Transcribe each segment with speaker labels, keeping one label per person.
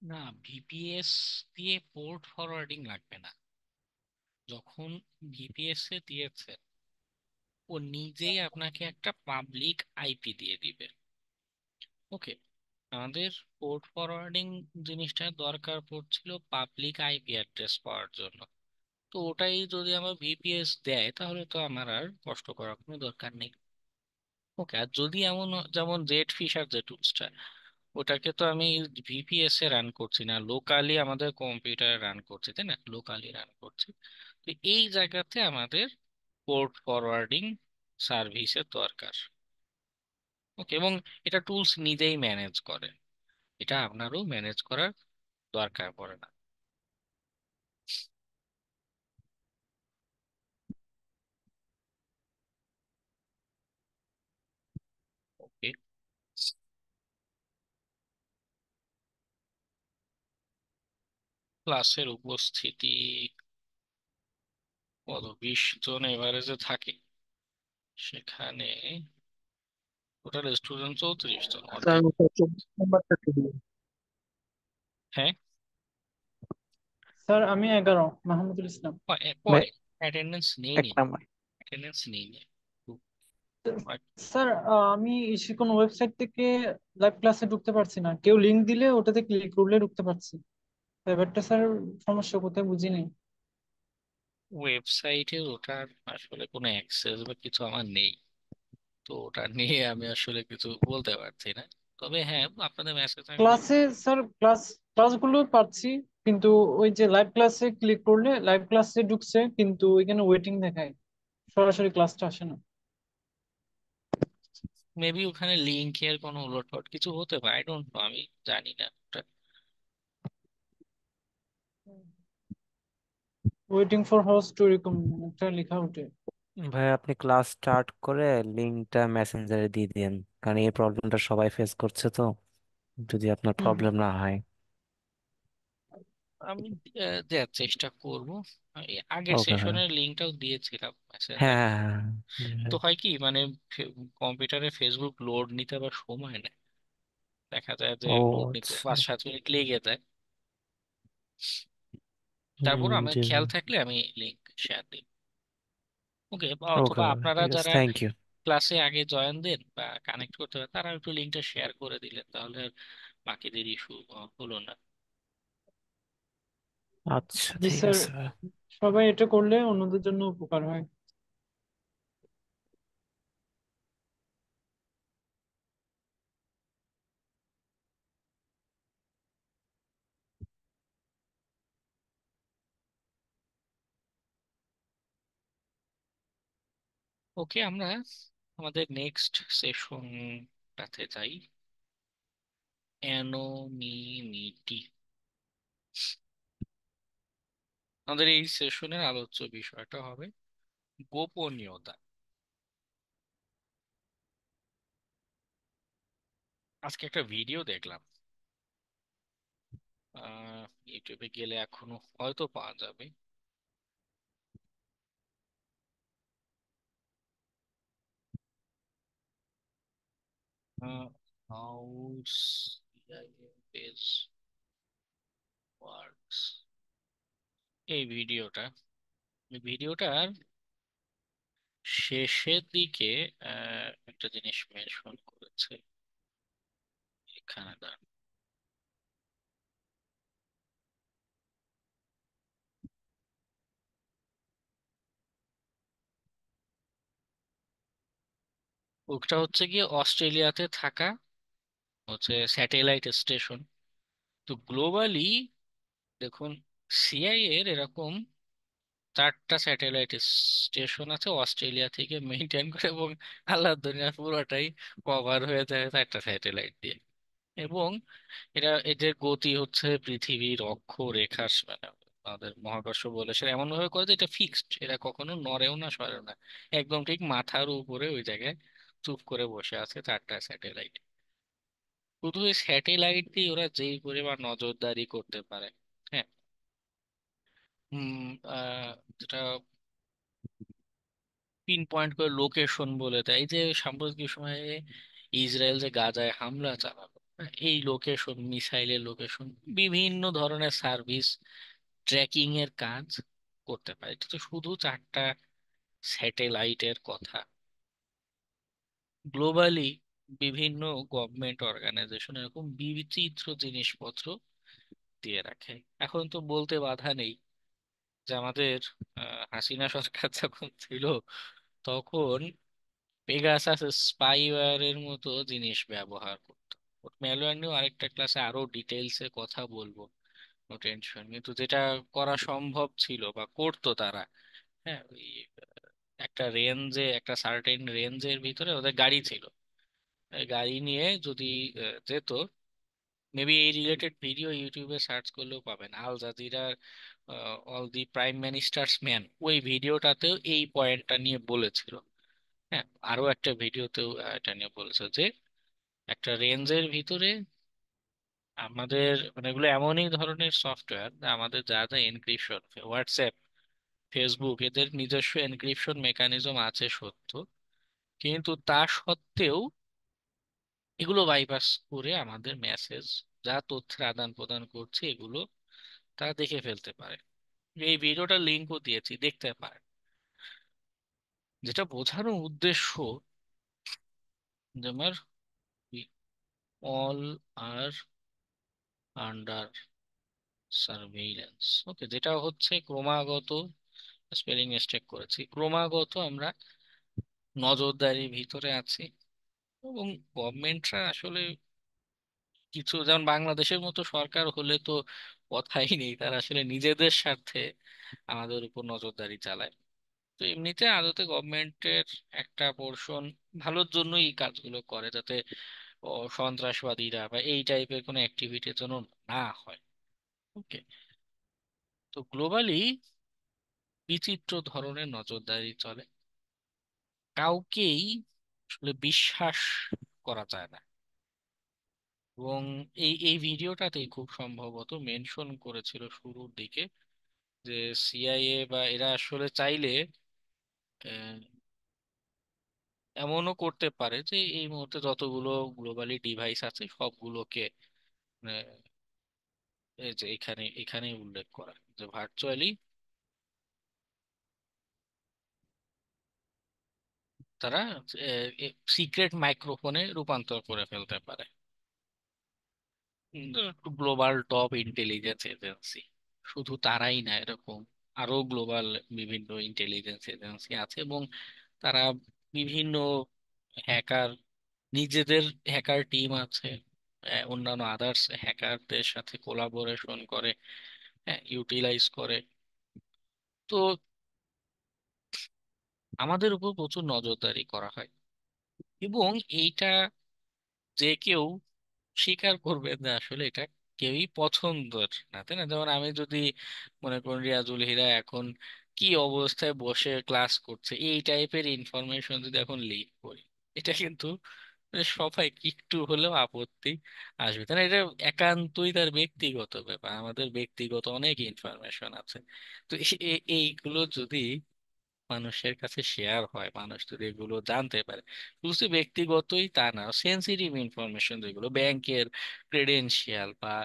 Speaker 1: না, ভিপিএস দিয়ে port forwarding লাগবে না। যখন ভিপিএস এ দিয়েছে, ও নিজেই আপনাকে একটা পাবলিক আইপি দিয়ে দিবে। ওকে, আমাদের পোর্ট ফরওয়ার্ডিং জিনিসটা দরকার পড়ছিল পাবলিক আইপি অ্যাড্রেস পাওয়ার জন্য। তো ওটাই যদি আমার ভিপিএস দেয়, তাহলে তো আমার আর কষ্ট করার কোনো দরকার নেই। ওকে, আর যদি এমন যেমন জেড ফিশার যে টুলসটা, ওটাকে তো আমি ভিপিএস এ রান করছি না, লোকালি আমাদের কম্পিউটারে রান করছি, তাই না? লোকালি রান করছি। তো এই জায়গাতে আমাদের পোর্ট ফরওয়ার্ডিং সার্ভিসের দরকার। ওকে, এবং এটা টুলস নিজেই ম্যানেজ করে, এটা আপনারও ম্যানেজ করার দরকার পড়ে না। ওকে, ক্লাসের উপস্থিতি কত, 20 জন এভারেজে থাকে, সেখানে টোটাল স্টুডেন্ট 34 জন,
Speaker 2: স্যার
Speaker 1: অর্ধেক।
Speaker 2: ওটা 24 নাম্বারটা একটু দিন।
Speaker 1: হ্যাঁ,
Speaker 2: স্যার আমি 11, মাহমুদুল ইসলাম।
Speaker 1: পরে অ্যাটেন্ডেন্স নেই
Speaker 2: এক
Speaker 1: নি,
Speaker 2: নাম্বার।
Speaker 1: অ্যাটেন্ডেন্স নেই নি।
Speaker 2: স্যার আমি সে কোনো ওয়েবসাইট থেকে লাইভ ক্লাসে ঢুকতে পারছি না, কেউ লিংক দিলে ওটাতে ক্লিক করলে ঢুকতে পারছি। ব্যাপারটা স্যার সমস্যা কোথায় বুঝিনি।
Speaker 1: ওয়েবসাইটে ওটার আসলে কোনো অ্যাক্সেস বা কিছু আমার নেই, তো ওটা নিয়ে আমি আসলে কিছু বলতে পারছি না। তবে হ্যাঁ, আপনাদের মেসেজ থাকলে।
Speaker 2: ক্লাসে স্যার ক্লাসগুলো পাচ্ছি, কিন্তু ওই যে লাইভ ক্লাসে ক্লিক করলে লাইভ ক্লাসে ঢুকছে, কিন্তু ওইখানে ওয়েটিং দেখায়, সরাসরি ক্লাসটা আসে না।
Speaker 1: মেবি ওখানে লিঙ্কের কোনো উলটপালট কিছু হতে পারে, আই ডোন্ট নো, আমি জানি না ওটা।
Speaker 2: ওয়েটিং ফর হোস্ট টু রিকম একটা লেখা ওঠে।
Speaker 3: ভাই আপনি ক্লাস স্টার্ট করে লিঙ্কটা মেসেঞ্জারে দিয়ে দিন, কারণ এই প্রবলেমটা সবাই ফেস করছে তো, যদি আপনার
Speaker 2: হুম হুম।
Speaker 3: প্রবলেম না হয়।
Speaker 1: আমি দেওয়ার চেষ্টা করব। আগের
Speaker 3: ওকে ভাই।
Speaker 1: সেশনের লিঙ্কটাও দিয়েছিলাম
Speaker 3: হ্যাঁ
Speaker 1: মেসেঞ্জারে।
Speaker 3: হ্যাঁ হ্যাঁ
Speaker 1: তো
Speaker 3: হ্যাঁ।
Speaker 1: হয় কি, মানে কম্পিউটারে ফেসবুক লোড নিতে আবার সময় নেয়, দেখা যায় যে
Speaker 3: ও
Speaker 1: লোড নিতে
Speaker 3: আচ্ছা।
Speaker 1: 5-7 মিনিট লেগে যায়। তারপর
Speaker 3: হুম,
Speaker 1: আমার
Speaker 3: জি জি।
Speaker 1: খেয়াল থাকলে আমি লিঙ্ক শেয়ার দিই। ওকে,
Speaker 3: ওকে
Speaker 1: অথবা
Speaker 3: ভাই,
Speaker 1: আপনারা
Speaker 3: ঠিক আছে,
Speaker 1: যারা
Speaker 3: থ্যাংক ইউ।
Speaker 1: ক্লাসে আগে জয়েন দেন বা কানেক্ট করতে পারেন, তারা একটু লিঙ্কটা শেয়ার করে দিলেন, তাহলে আর বাকিদের ইস্যু হলো না।
Speaker 3: আচ্ছা
Speaker 2: জি
Speaker 3: ঠিক
Speaker 2: স্যার,
Speaker 3: আছে ভাই।
Speaker 2: সবাই এটা করলে অন্যদের জন্য উপকার হয়।
Speaker 1: ওকে, আমরা আমাদের নেক্সট সেশনটাতে যাই। অ্যানোনিমিটি আমাদের এই সেশনের আলোচ্য বিষয়টা হবে, গোপনীয়তা। আজকে একটা ভিডিও দেখলাম, ইউটিউবে গেলে এখনো হয়তো পাওয়া যাবে। হাউ সিআইএ পেজ ওয়ার্কস, এই ভিডিওটা, এই ভিডিওটার শেষের দিকে একটা জিনিস মেনশন করেছে এখানে, দাঁড়ান। ওটা হচ্ছে গিয়ে অস্ট্রেলিয়াতে থাকা হচ্ছে স্যাটেলাইট স্টেশন। তো গ্লোবালি দেখুন, সিআইএ এর এরকম 4টা স্যাটেলাইট স্টেশন আছে অস্ট্রেলিয়া থেকে মেনটেন করে, এবং আল্লাহ দুনিয়া পুরোটাই কভার হয়ে যায় 4টা স্যাটেলাইট দিয়ে। এবং এদের গতি হচ্ছে পৃথিবীর অক্ষরেখা, মানে আমাদের মহাকর্ষ বলে সেটা এমন ভাবে করে যে এটা ফিক্সড, এটা কখনো নড়েও না সরেও না, একদম ঠিক মাথার উপরে ওই জায়গায় চুপ করে বসে আছে 4টা স্যাটেলাইট। শুধু এই স্যাটেলাইট দিয়ে ওরা যেই পরিমাণ নজরদারি করতে পারে। হ্যাঁ, যেটা পিন পয়েন্ট করে লোকেশন বলে দেয়। এই যে সাম্প্রতিক সময়ে ইসরায়েল যে গাজায় হামলা চালালো, এই লোকেশন, মিসাইলের লোকেশন, বিভিন্ন ধরনের সার্ভিস ট্র্যাকিং এর কাজ করতে পারে। এটা তো শুধু 4টা স্যাটেলাইটের কথা। গ্লোবালি বিভিন্ন গভর্নমেন্ট অর্গানাইজেশন এরকম বিচিত্র জিনিসপত্র দিয়ে রাখে। এখন তো বলতে বাধা নেই যে আমাদের হাসিনা সরকার যখন ছিল তখন পেগাসাস স্পাইওয়্যারের মতো জিনিস ব্যবহার করতো। ম্যালওয়্যার নিয়েও আরেকটা ক্লাসে আরো ডিটেলসে কথা বলবো, নো টেনশন। কিন্তু যেটা করা সম্ভব ছিল বা করতো তারা, হ্যাঁ, ওই একটা রেঞ্জে, একটা সার্টেন রেঞ্জের ভিতরে ওদের গাড়ি ছিল। এই গাড়ি নিয়ে যদি যেত, মেবি এই রিলেটেড ভিডিও ইউটিউবে সার্চ করলেও পাবেন, আল জাজিরার all the prime ministers man, ওই ভিডিওটাতেও এই পয়েন্টটা নিয়ে বলেছিল। হ্যাঁ, আরো একটা ভিডিওতেও এটা নিয়ে বলেছে যে একটা রেঞ্জের ভিতরে আমাদের মানে এগুলো এমনই ধরনের সফটওয়্যার, আমাদের যা যা এনক্রিপশন, হোয়াটসঅ্যাপ, ফেসবুক, এদের নিজস্ব এনক্রিপশন মেকানিজম আছে সত্য, কিন্তু তা সত্ত্বেও এগুলো বাইপাস করে আমাদের মেসেজ, যা তথ্যের আদান প্রদান করছে, এগুলো তারা দেখে ফেলতে পারে। এই ভিডিওটার লিঙ্কও দিয়েছি, দেখতে পারেন। যেটা বোঝানোর উদ্দেশ্য যে আমার অল আর আন্ডার সার্ভেইলেন্স। ওকে, যেটা হচ্ছে ক্রমাগত, স্পেলিং মিস্টেক করেছি, ক্রমাগত আমরা নজরদারির ভিতরে আছি। এবং গভর্নমেন্টরা আসলে কিছু, যেমন বাংলাদেশের মতো সরকার হলে তো কথাই নেই, তারা আসলে নিজেদের স্বার্থে আমাদের উপর নজরদারি চালায়। তো এমনিতে আদতে গভর্নমেন্টের একটা পোর্শন ভালোর জন্যই এই কাজগুলো করে, যাতে সন্ত্রাসবাদীরা বা এই টাইপের কোনো অ্যাক্টিভিটির জন্য না হয়। ওকে, তো গ্লোবালি বিচিত্র ধরনের নজরদারি চলে, কাউকেই আসলে বিশ্বাস করা যায় না। এবং এই ভিডিওটাতেই খুব সম্ভবত মেনশন করেছিল শুরুর দিকে যে সিআইএ বা এরা আসলে চাইলে আহ, এমনও করতে পারে যে এই মুহূর্তে যতগুলো গ্লোবালি ডিভাইস আছে সবগুলোকে, আহ, এই যে এখানে এখানেই উল্লেখ করা যে ভার্চুয়ালি তারা সিক্রেট মাইক্রোফোনে রূপান্তর করে ফেলতে পারে। গ্লোবাল টপ ইন্টেলিজেন্স এজেন্সি, শুধু তারাই না, এরকম আরো গ্লোবাল বিভিন্ন ইন্টেলিজেন্স এজেন্সি আছে। এবং তারা বিভিন্ন হ্যাকার, নিজেদের হ্যাকার টিম আছে, অন্যান্য আদার্স হ্যাকারদের সাথে কোলাবোরেশন করে, হ্যাঁ, ইউটিলাইজ করে। তো আমাদের উপর প্রচুর নজরদারি করা হয়। এবং এইটা যে কেউ স্বীকার করবে যে আসলে এটা কেউই পছন্দের না, তাই না? যেমন আমি যদি মনে করুন রিয়াজুল হীরা এখন কি অবস্থায় বসে ক্লাস করছে, এই টাইপের ইনফরমেশন যদি এখন লিক করি, এটা কিন্তু সবাই একটু হলেও আপত্তি আসবে, তাই না? এটা একান্তই তার ব্যক্তিগত ব্যাপার, আমাদের ব্যক্তিগত অনেক ইনফরমেশন আছে। তো এইগুলো যদি মানুষের কাছে শেয়ার হয়, মানুষ যদি এগুলো জানতে পারে, শুধু যে ব্যক্তিগতই তা না, সেন্সিটিভ ইনফরমেশন যেগুলো ব্যাংকের ক্রেডেনশিয়াল বা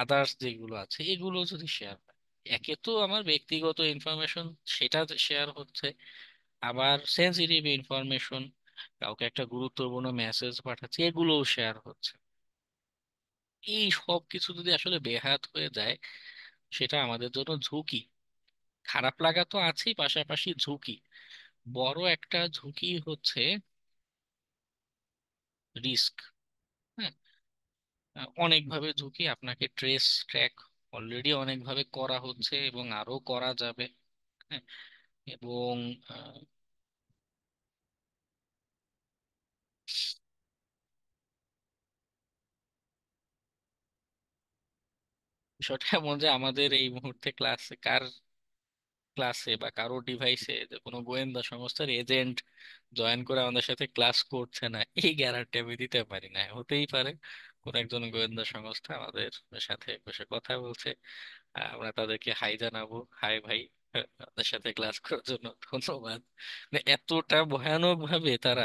Speaker 1: আদার্স যেগুলো আছে, এগুলো যদি শেয়ার হয়, একে তো আমার ব্যক্তিগত ইনফরমেশন সেটা শেয়ার হচ্ছে, আবার সেন্সিটিভ ইনফরমেশন, কাউকে একটা গুরুত্বপূর্ণ মেসেজ পাঠাচ্ছে, এগুলোও শেয়ার হচ্ছে। এই সব কিছু যদি আসলে বেহাত হয়ে যায়, সেটা আমাদের জন্য ঝুঁকি। খারাপ লাগা তো আছেই, পাশাপাশি ঝুঁকি, বড় একটা ঝুঁকি হচ্ছে রিস্ক। হ্যাঁ, অনেকভাবে ঝুঁকি, আপনাকে ট্রেস ট্র্যাক অলরেডি অনেকভাবে করা হচ্ছে এবং আরো করা যাবে। হ্যাঁ, এবং আহ, বিষয়টা এমন যে আমাদের এই মুহূর্তে ক্লাসে বা কারো ডিভাইসে যে কোনো গোয়েন্দা সংস্থার এজেন্ট জয়েন করে আমাদের সাথে ক্লাস করছে না, এই গ্যারান্টি আমি দিতে পারি না। হতেই পারে কোন একজন গোয়েন্দা সংস্থা আমাদের সাথে বসে কথা বলছে, আমরা তাদেরকে হাই জানাবো, হাই ভাই, আপনার সাথে ক্লাস করার জন্য ধন্যবাদ। মানে এতটা ভয়ানক ভাবে তারা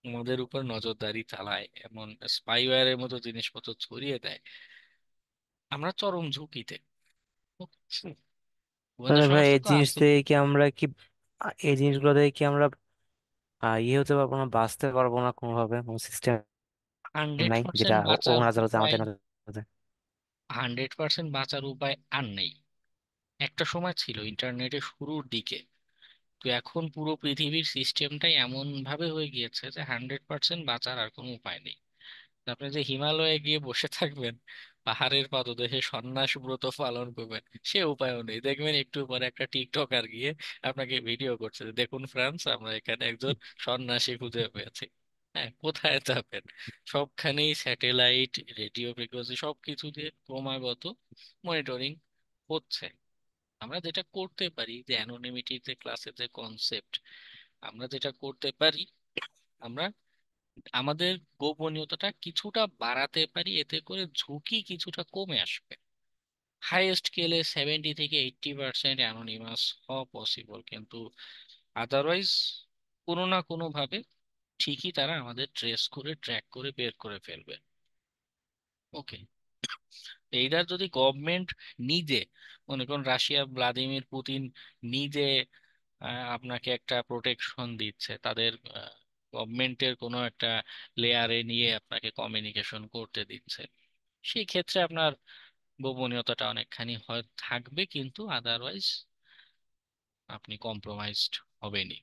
Speaker 1: আমাদের উপর নজরদারি চালায়, এমন স্পাইওয়্যারের মতো জিনিসপত্র ছড়িয়ে দেয়, আমরা চরম ঝুঁকিতে। গোয়েন্দা
Speaker 3: তাহলে ভাই
Speaker 1: সংস্থা
Speaker 3: এই
Speaker 1: তো
Speaker 3: জিনিস
Speaker 1: আছে।
Speaker 3: থেকে কি আমরা কি এই জিনিসগুলো থেকে কি আমরা ইয়ে হতে পারবো না, বাঁচতে পারবো না কোনোভাবে? কোনো সিস্টেম
Speaker 1: হান্ড্রেড
Speaker 3: নাই যেটা
Speaker 1: পার্সেন্ট বাঁচার
Speaker 3: ওনারা যারা
Speaker 1: উপায়,
Speaker 3: জানাতে না জানাতে?
Speaker 1: 100% বাঁচার উপায় আর নেই। একটা সময় ছিল ইন্টারনেটের শুরুর দিকে, তো এখন পুরো পৃথিবীর সিস্টেমটাই এমন ভাবে হয়ে গিয়েছে যে 100% বাঁচার আর কোনো উপায় নেই। আপনি যে হিমালয়ে গিয়ে বসে থাকবেন, পাহাড়ের পাদদেশে সন্ন্যাস ব্রত পালন করবেন, সে উপায়ও নেই। দেখবেন একটু পরে একটা টিকটকার গিয়ে আপনাকে ভিডিও করছে যে, দেখুন ফ্রান্স, আমরা এখানে একজন সন্ন্যাসী খুঁজে পেয়েছি। হ্যাঁ, কোথায় যাবেন? সবখানেই স্যাটেলাইট, রেডিও ফ্রিকোয়েন্সি সবকিছু দিয়ে ক্রমাগত মনিটরিং হচ্ছে। আমরা যেটা করতে পারি, যে অ্যানোনিমিটি যে ক্লাসের যে কনসেপ্ট, আমরা যেটা করতে পারি, আমরা আমাদের গোপনীয়তাটা কিছুটা বাড়াতে পারি, এতে করে ঝুঁকি কিছুটা কমে আসবে। হাইয়েস্ট স্কেলে 70 থেকে 80% অ্যানোনিমাস হওয়া পসিবল, কিন্তু আদারওয়াইজ কোনো না কোনো ভাবে ঠিকই তারা আমাদের ট্রেস করে, ট্র্যাক করে বের করে ফেলবে। ওকে, এইটার যদি গভর্নমেন্ট নিজে, মনে করুন রাশিয়া ভ্লাদিমির পুতিন নিজে আপনাকে একটা প্রোটেকশন দিচ্ছে, তাদের গভর্নমেন্টের কোনো একটা লেয়ারে নিয়ে আপনাকে কমিউনিকেশন করতে দিচ্ছে, সেই ক্ষেত্রে আপনার গোপনীয়তাটা অনেকখানি হয় থাকবে, কিন্তু আদারওয়াইজ আপনি কম্প্রোমাইজড হবেনই।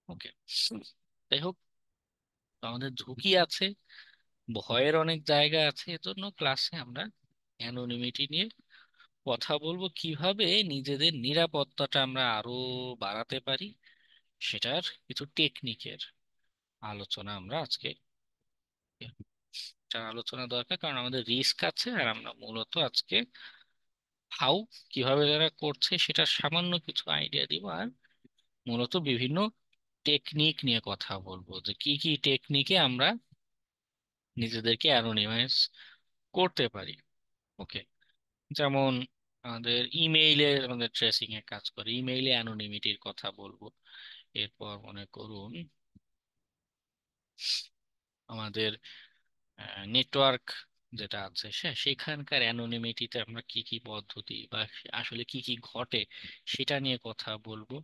Speaker 1: ওকে, যাই হোক, আমাদের ঝুঁকি আছে, ভয়ের অনেক জায়গা আছে, এজন্য ক্লাসে আমরা অ্যানোনিমিটি নিয়ে কথা বলবো, কিভাবে নিজেদের নিরাপত্তাটা আমরা আরো বাড়াতে পারি, সেটার কিছু টেকনিকের আলোচনা আমরা আজকে, এটার আলোচনা দরকার, কারণ আমাদের রিস্ক আছে। আর আমরা মূলত আজকে হাউ, কিভাবে যারা করছে সেটা সামান্য কিছু আইডিয়া দিব, আর মূলত বিভিন্ন টেকনিক নিয়ে কথা বলবো, যে কি কি টেকনিকে আমরা নিজেদেরকে অ্যানোনিমাইজ করতে পারি। ওকে, যেমন আমাদের ইমেইলে আমাদের ট্রেসিং এর কাজ করে, ইমেইলে অ্যানোনিমিটির কথা বলবো। এরপর মনে করুন আমাদের নেটওয়ার্ক যেটা আছে, সেখানকার অ্যানোনিমিটিতে আমরা কি কি পদ্ধতি বা আসলে কি কি ঘটে সেটা নিয়ে কথা বলবো।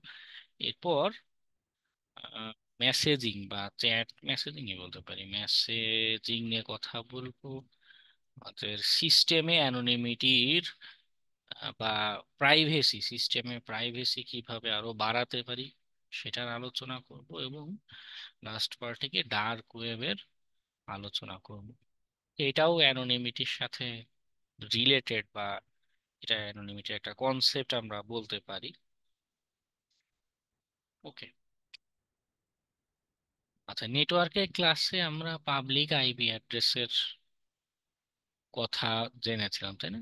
Speaker 1: এরপর মেসেজিং বা চ্যাট মেসেজিং বলতে পারি, মেসেজিং নিয়ে কথা বলবো। আমাদের সিস্টেমে অ্যানোনিমিটির বা সিস্টেমে প্রাইভেসি কিভাবে আরো বাড়াতে পারি সেটার আলোচনা করব, এবং লাস্ট পার্টিকে ডার্ক ওয়েবের আলোচনা করব। এটাও অ্যানোনিমিটির সাথে রিলেটেড, বা এটা অ্যানোনিমিটির একটা কনসেপ্ট আমরা বলতে পারি। ওকে, আচ্ছা, নেটওয়ার্কের ক্লাসে আমরা পাবলিক আইপি অ্যাড্রেসের কথা জেনেছিলাম, তাই না?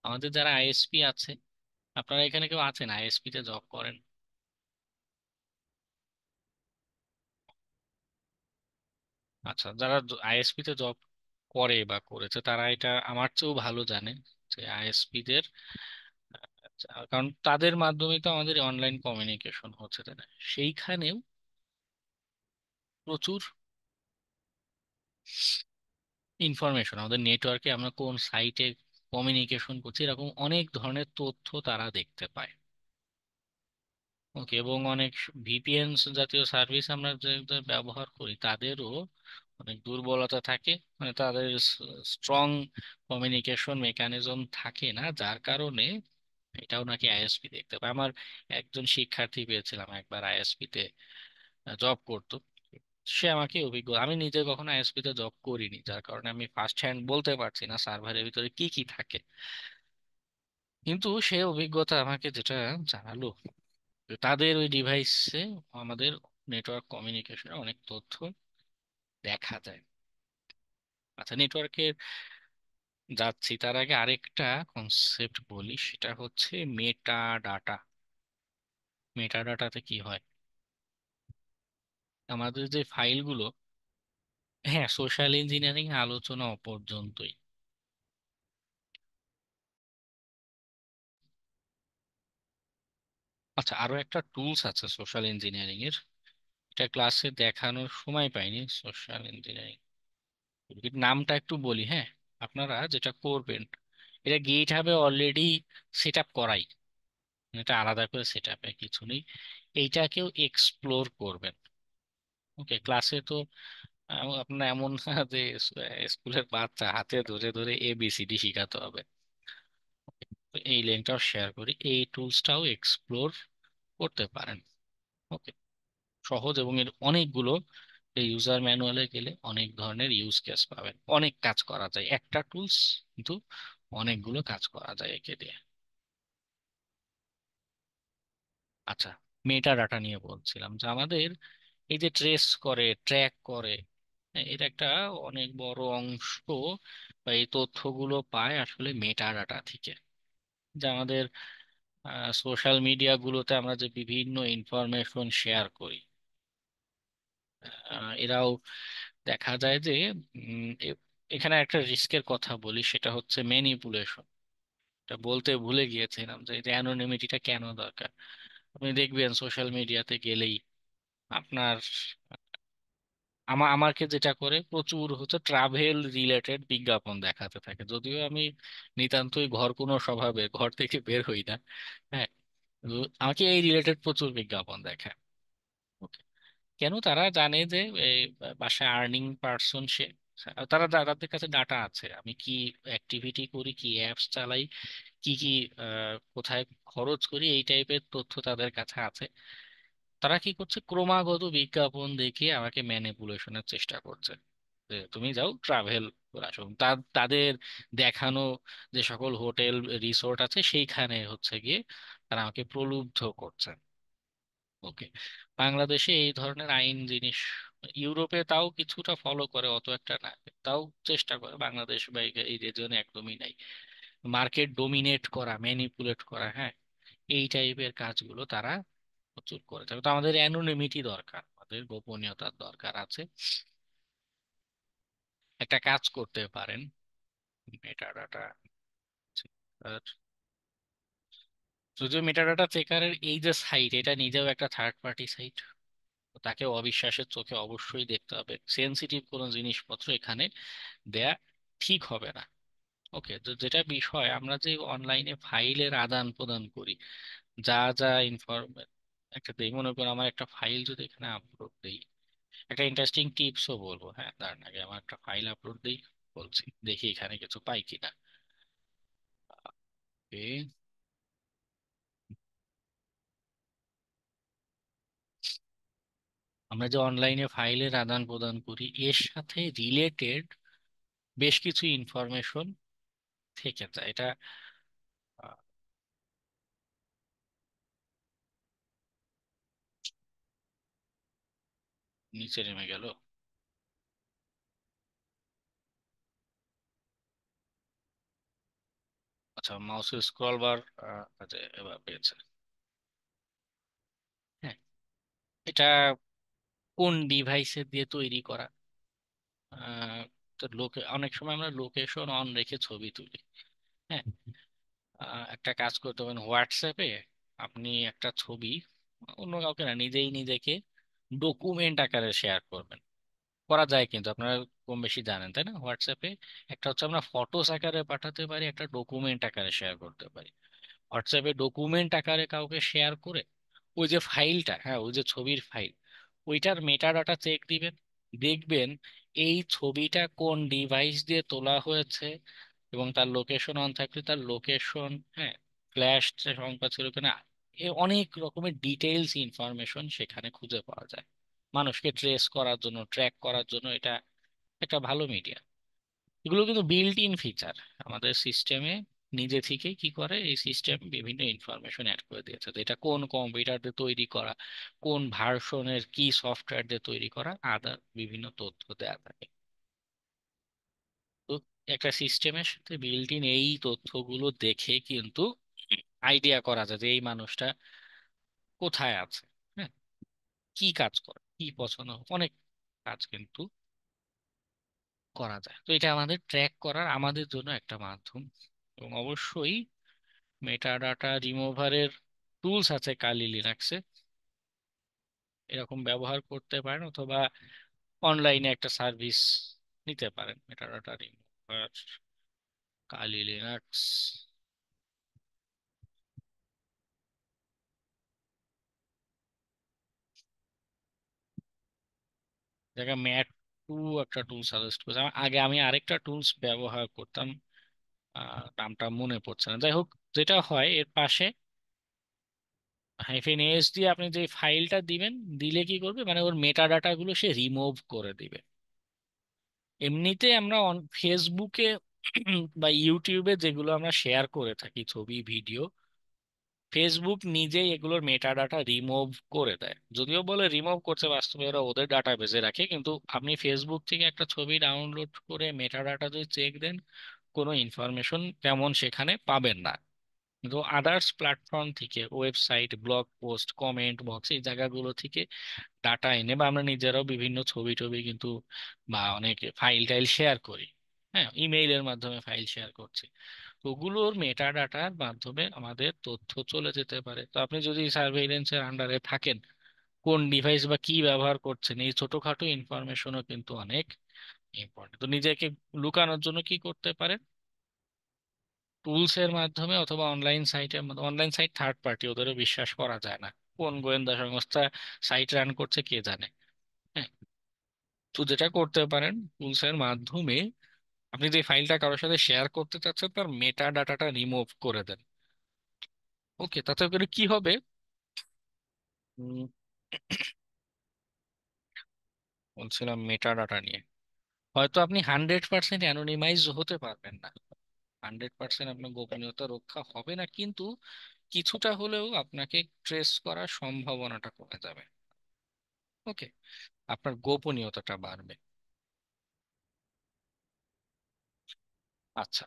Speaker 1: আমাদের যারা আইএসপি আছে, আপনারা এখানে কেউ আছেন আইএসপি তে জব করেন? আচ্ছা, যারা আইএসপি তে জব করে বা করেছে, তারা এটা আমার চেয়েও ভালো জানে যে আইএসপি দের, কারণ তাদের মাধ্যমে তো আমাদের অনলাইন কমিউনিকেশন হচ্ছে, তাই না? সেইখানেও প্রচুর ইনফরমেশন, আমাদের নেটওয়ার্কে আমরা কোন সাইটে কমিউনিকেশন করছি, এরকম অনেক ধরনের তথ্য তারা দেখতে পায়। ওকে, এবং অনেক ভিপিএন জাতীয় সার্ভিস আমরা যে যে ব্যবহার করি, তাদেরও অনেক দুর্বলতা থাকে, মানে তাদের স্ট্রং কমিউনিকেশন মেকানিজম থাকে না, যার কারণে এটাও নাকি আইএসপি দেখতে পায়। আমার একজন শিক্ষার্থী পেয়েছিলাম একবার আইএসপি তে জব করতো, সে আমাকে অভিজ্ঞ, আমি নিজে কখনো আইএসপি তে জব করিনি, যার কারণে আমি ফার্স্ট হ্যান্ড বলতে পারছি না সার্ভারের ভিতরে কি কি থাকে, কিন্তু সে অভিজ্ঞতা আমাকে যেটা জানালো, যে তাদের ওই ডিভাইসে আমাদের নেটওয়ার্ক কমিউনিকেশনে অনেক তথ্য দেখা যায়। আচ্ছা, নেটওয়ার্কের যাচ্ছি তার আগে আরেকটা কনসেপ্ট বলি, সেটা হচ্ছে মেটা ডাটা। মেটা ডাটাতে কি হয়, আমাদের যে ফাইলগুলো, হ্যাঁ, সোশ্যাল ইঞ্জিনিয়ারিং আলোচনা অপর্যন্তই। আচ্ছা, আরো একটা টুলস আছে সোশ্যাল ইঞ্জিনিয়ারিং এর, এটা ক্লাসে দেখানোর সময় পাইনি, সোশ্যাল ইঞ্জিনিয়ারিং নামটা একটু বলি। হ্যাঁ, আপনারা যেটা করবেন, এটা গিট হাবে অলরেডি সেট আপ করাই, এটা আলাদা করে সেট আপে কিছু নেই। এইটাকেও এক্সপ্লোর করবেন। ওকে, ক্লাসে তো আপনার এমন না যে স্কুলের বাচ্চা হাতে ধরে ধরে ABCD শিখাতে হবে। তো এই লিঙ্কটাও শেয়ার করি, এই টুলসটাও এক্সপ্লোর করতে পারেন। ওকে, সহজ এবং এর অনেকগুলো, এই ইউজার ম্যানুয়ালে গেলে অনেক ধরনের ইউজ কেস পাবেন, অনেক কাজ করা যায় একটা টুলস, কিন্তু অনেকগুলো কাজ করা যায় একে দিয়ে। আচ্ছা, মেটা ডাটা নিয়ে বলছিলাম যে আমাদের এই যে ট্রেস করে, ট্র্যাক করে, হ্যাঁ, এর একটা অনেক বড় অংশ বা এই তথ্যগুলো পায় আসলে মেটা ডাটা থেকে। যে আমাদের সোশ্যাল মিডিয়া গুলোতে আমরা যে বিভিন্ন ইনফরমেশন শেয়ার করি, এরাও দেখা যায় যে এখানে একটা রিস্কের কথা বলি, সেটা হচ্ছে ম্যানিপুলেশন। এটা বলতে ভুলে গিয়েছিলাম যে অ্যানোনিমিটিটা কেন দরকার। আপনি দেখবেন সোশ্যাল মিডিয়াতে গেলেই আপনার আমাকে যেটা করে প্রচুর হচ্ছে ট্রাভেল রিলেটেড বিজ্ঞাপন দেখাতে থাকে, যদিও আমি নিতান্তই ঘর কোনো স্বভাবে ঘর থেকে বের হই না। হ্যাঁ, তো আমাকে এই রিলেটেড প্রচুর বিজ্ঞাপন দেখায়। ওকে, কেন? তারা জানে যে এই বাসায় আর্নিং পার্সন সে, তাদের কাছে ডাটা আছে, আমি কি অ্যাক্টিভিটি করি, কি অ্যাপস চালাই, কি কি কোথায় খরচ করি, এই টাইপের তথ্য তাদের কাছে আছে। তারা কি করছে, ক্রমাগত বিজ্ঞাপন দেখিয়ে আমাকে ম্যানিপুলেশনের চেষ্টা করছে যে তুমি যাও ট্রাভেল করে আসো। তাদের দেখানো যে সকল হোটেল রিসোর্ট আছে সেইখানে হচ্ছে গিয়ে তারা আমাকে প্রলুব্ধ করছে। ওকে, বাংলাদেশে এই ধরনের আইন জিনিস, ইউরোপে তাও কিছুটা ফলো করে, অত একটা না, তাও চেষ্টা করে। বাংলাদেশ বা এই রিজনে একদমই নাই। মার্কেট ডোমিনেট করা, ম্যানিপুলেট করা, হ্যাঁ, এই টাইপের কাজগুলো তারা প্রচুর করে থাকে। তো আমাদের অ্যানোনিমিটি দরকার, আমাদের গোপনীয়তার দরকার আছে। একটা কাজ করতে পারেন, মেটাডাটা চেকার, যদিও মেটাডাটা চেকারের এই যে সাইট, এটা নিজেও একটা থার্ড পার্টি সাইট, তাকে অবিশ্বাসের চোখে অবশ্যই দেখতে হবে। সেনসিটিভ কোনো জিনিসপত্র এখানে দেয়া ঠিক হবে না। ওকে, তো যেটা বিষয়, আমরা যে অনলাইনে ফাইলের আদান প্রদান করি, যা যা ইনফরমেশন একটা দেই, মনে করুন আমার একটা ফাইল যদি এখানে আপলোড দিই, একটা ইন্টারেস্টিং টিপসও বলবো। হ্যাঁ, দাঁড়ান আগে আমার একটা ফাইল আপলোড দিই, বলছি, দেখি এখানে কিছু পাই কিনা। Okay, আমরা যে অনলাইনে ফাইলের আদান প্রদান করি, এর সাথে রিলেটেড বেশ কিছু ইনফরমেশন থেকে যায়। এটা আহ, নিচে নেমে গেল। আচ্ছা, মাউসের স্ক্রল বার, আচ্ছা এবার পেয়েছে। হ্যাঁ, এটা কোন ডিভাইসে দিয়ে তৈরি করা, আহ, তো অনেক সময় আমরা লোকেশন অন রেখে ছবি তুলি। হ্যাঁ, একটা কাজ করতে পারেন, হোয়াটসঅ্যাপে আপনি একটা ছবি অন্য কাউকে না, নিজেই নিজেকে ডকুমেন্ট আকারে শেয়ার করবেন। করা যায় কিন্তু, আপনারা কম বেশি জানেন তাই না, হোয়াটসঅ্যাপে একটা হচ্ছে আমরা ফটোস আকারে পাঠাতে পারি, একটা ডকুমেন্ট আকারে শেয়ার করতে পারি। হোয়াটসঅ্যাপে ডকুমেন্ট আকারে কাউকে শেয়ার করে ওই যে ফাইলটা, হ্যাঁ ওই যে ছবির ফাইল, ওইটার মেটা ডাটা চেক দিবেন, দেখবেন এই ছবিটা কোন ডিভাইস দিয়ে তোলা হয়েছে, এবং তার লোকেশন অন থাকলে তার লোকেশন, হ্যাঁ, ফ্ল্যাশ সংখ্যা ছিল কিনা, অনেক রকমের ডিটেইলস ইনফরমেশন সেখানে খুঁজে পাওয়া যায়। মানুষকে ট্রেস করার জন্য, ট্র্যাক করার জন্য এটা একটা ভালো মিডিয়া। এগুলো কিন্তু বিল্ট ইন ফিচার, আমাদের সিস্টেমে নিজে থেকেই কি করে, এই সিস্টেম বিভিন্ন ইনফরমেশন অ্যাড করে দিয়েছে, তো এটা কোন কম্পিউটার দিয়ে তৈরি করা, কোন ভার্সনের কি সফটওয়্যার দিয়ে তৈরি করা, আদার বিভিন্ন তথ্য দেওয়া থাকে। তো একটা সিস্টেমের সাথে বিল্ট ইন এই তথ্যগুলো দেখে কিন্তু আইডিয়া করা যায় যে এই মানুষটা কোথায় আছে, হ্যাঁ, কি কাজ করে, কি পছন্দ, অনেক কাজ কিন্তু করা যায়। তো এটা আমাদের ট্র্যাক করার আমাদের জন্য একটা মাধ্যম। এবং অবশ্যই মেটা ডাটা রিমুভারের টুলস আছে কালি লিনাক্সে, এরকম ব্যবহার করতে পারেন, অথবা অনলাইনে একটা সার্ভিস নিতে পারেন মেটাডাটা রিমুভার, কালি লিনাক্স। দেখা ম্যাট টু একটা টুল সাজেস্ট করছে আগে, আমি আরেকটা টুলস ব্যবহার করতাম, নামটা মনে পড়ছে না, যাই হোক। যেটা হয় এর পাশে হাইফেন এস দিয়ে আপনি যে ফাইলটা দিবেন, দিলে কি করবে, মানে ওর মেটা ডাটা গুলো সে রিমুভ করে দিবে। এমনিতে আমরা ফেসবুকে বা ইউটিউবে যেগুলো আমরা শেয়ার করে থাকি ছবি ভিডিও, ফেসবুক নিজেই এগুলোর মেটা ডাটা রিমুভ করে দেয়। যদিও বলে রিমুভ করছে, বাস্তবে ওরা ওদের ডাটা বেজে রাখে। কিন্তু আপনি ফেসবুক থেকে একটা ছবি ডাউনলোড করে মেটা ডাটা যদি চেক দেন, কোনো ইনফরমেশন তেমন সেখানে পাবেন না। কিন্তু আদার্স প্ল্যাটফর্ম থেকে, website, blog post, comment box, এই জায়গাগুলো থেকে ডাটা এনে, বা আমরা নিজেরাও বিভিন্ন ছবি টবি কিন্তু, বা অনেক ফাইল টাইল শেয়ার করি, হ্যাঁ, ইমেইলের মাধ্যমে ফাইল শেয়ার করছি, তো ওগুলোর মেটা ডাটার মাধ্যমে আমাদের তথ্য চলে যেতে পারে। তো আপনি যদি সার্ভেইলেন্সের আন্ডারে থাকেন, কোন ডিভাইস বা কি ব্যবহার করছেন, এই ছোটখাটো ইনফরমেশনও কিন্তু অনেক ইম্পর্টেন্ট। তো নিজেকে লুকানোর জন্য কি করতে পারেন, টুলস এর মাধ্যমে অথবা অনলাইন সাইটের মাধ্যমে। অনলাইন সাইট থার্ড পার্টি, ওদেরও বিশ্বাস করা যায় না, কোন গোয়েন্দা সংস্থা সাইট রান করছে কে জানে। হ্যাঁ, তো যেটা করতে পারেন, টুলস এর মাধ্যমে আপনি যে ফাইলটা কারোর সাথে শেয়ার করতে চাচ্ছেন তার মেটা ডাটাটা রিমুভ করে দেন। ওকে, তাতে করে কি হবে, উম, বলছিলাম মেটা ডাটা নিয়ে, হয়তো আপনি 100% অ্যানোনিমাইজ হতে পারবেন না, 100% আপনার গোপনীয়তা রক্ষা হবে না, কিন্তু কিছুটা হলেও আপনাকে ট্রেস করার সম্ভাবনাটা কমে যাবে। ওকে, আপনার গোপনীয়তাটা বাড়বে। আচ্ছা,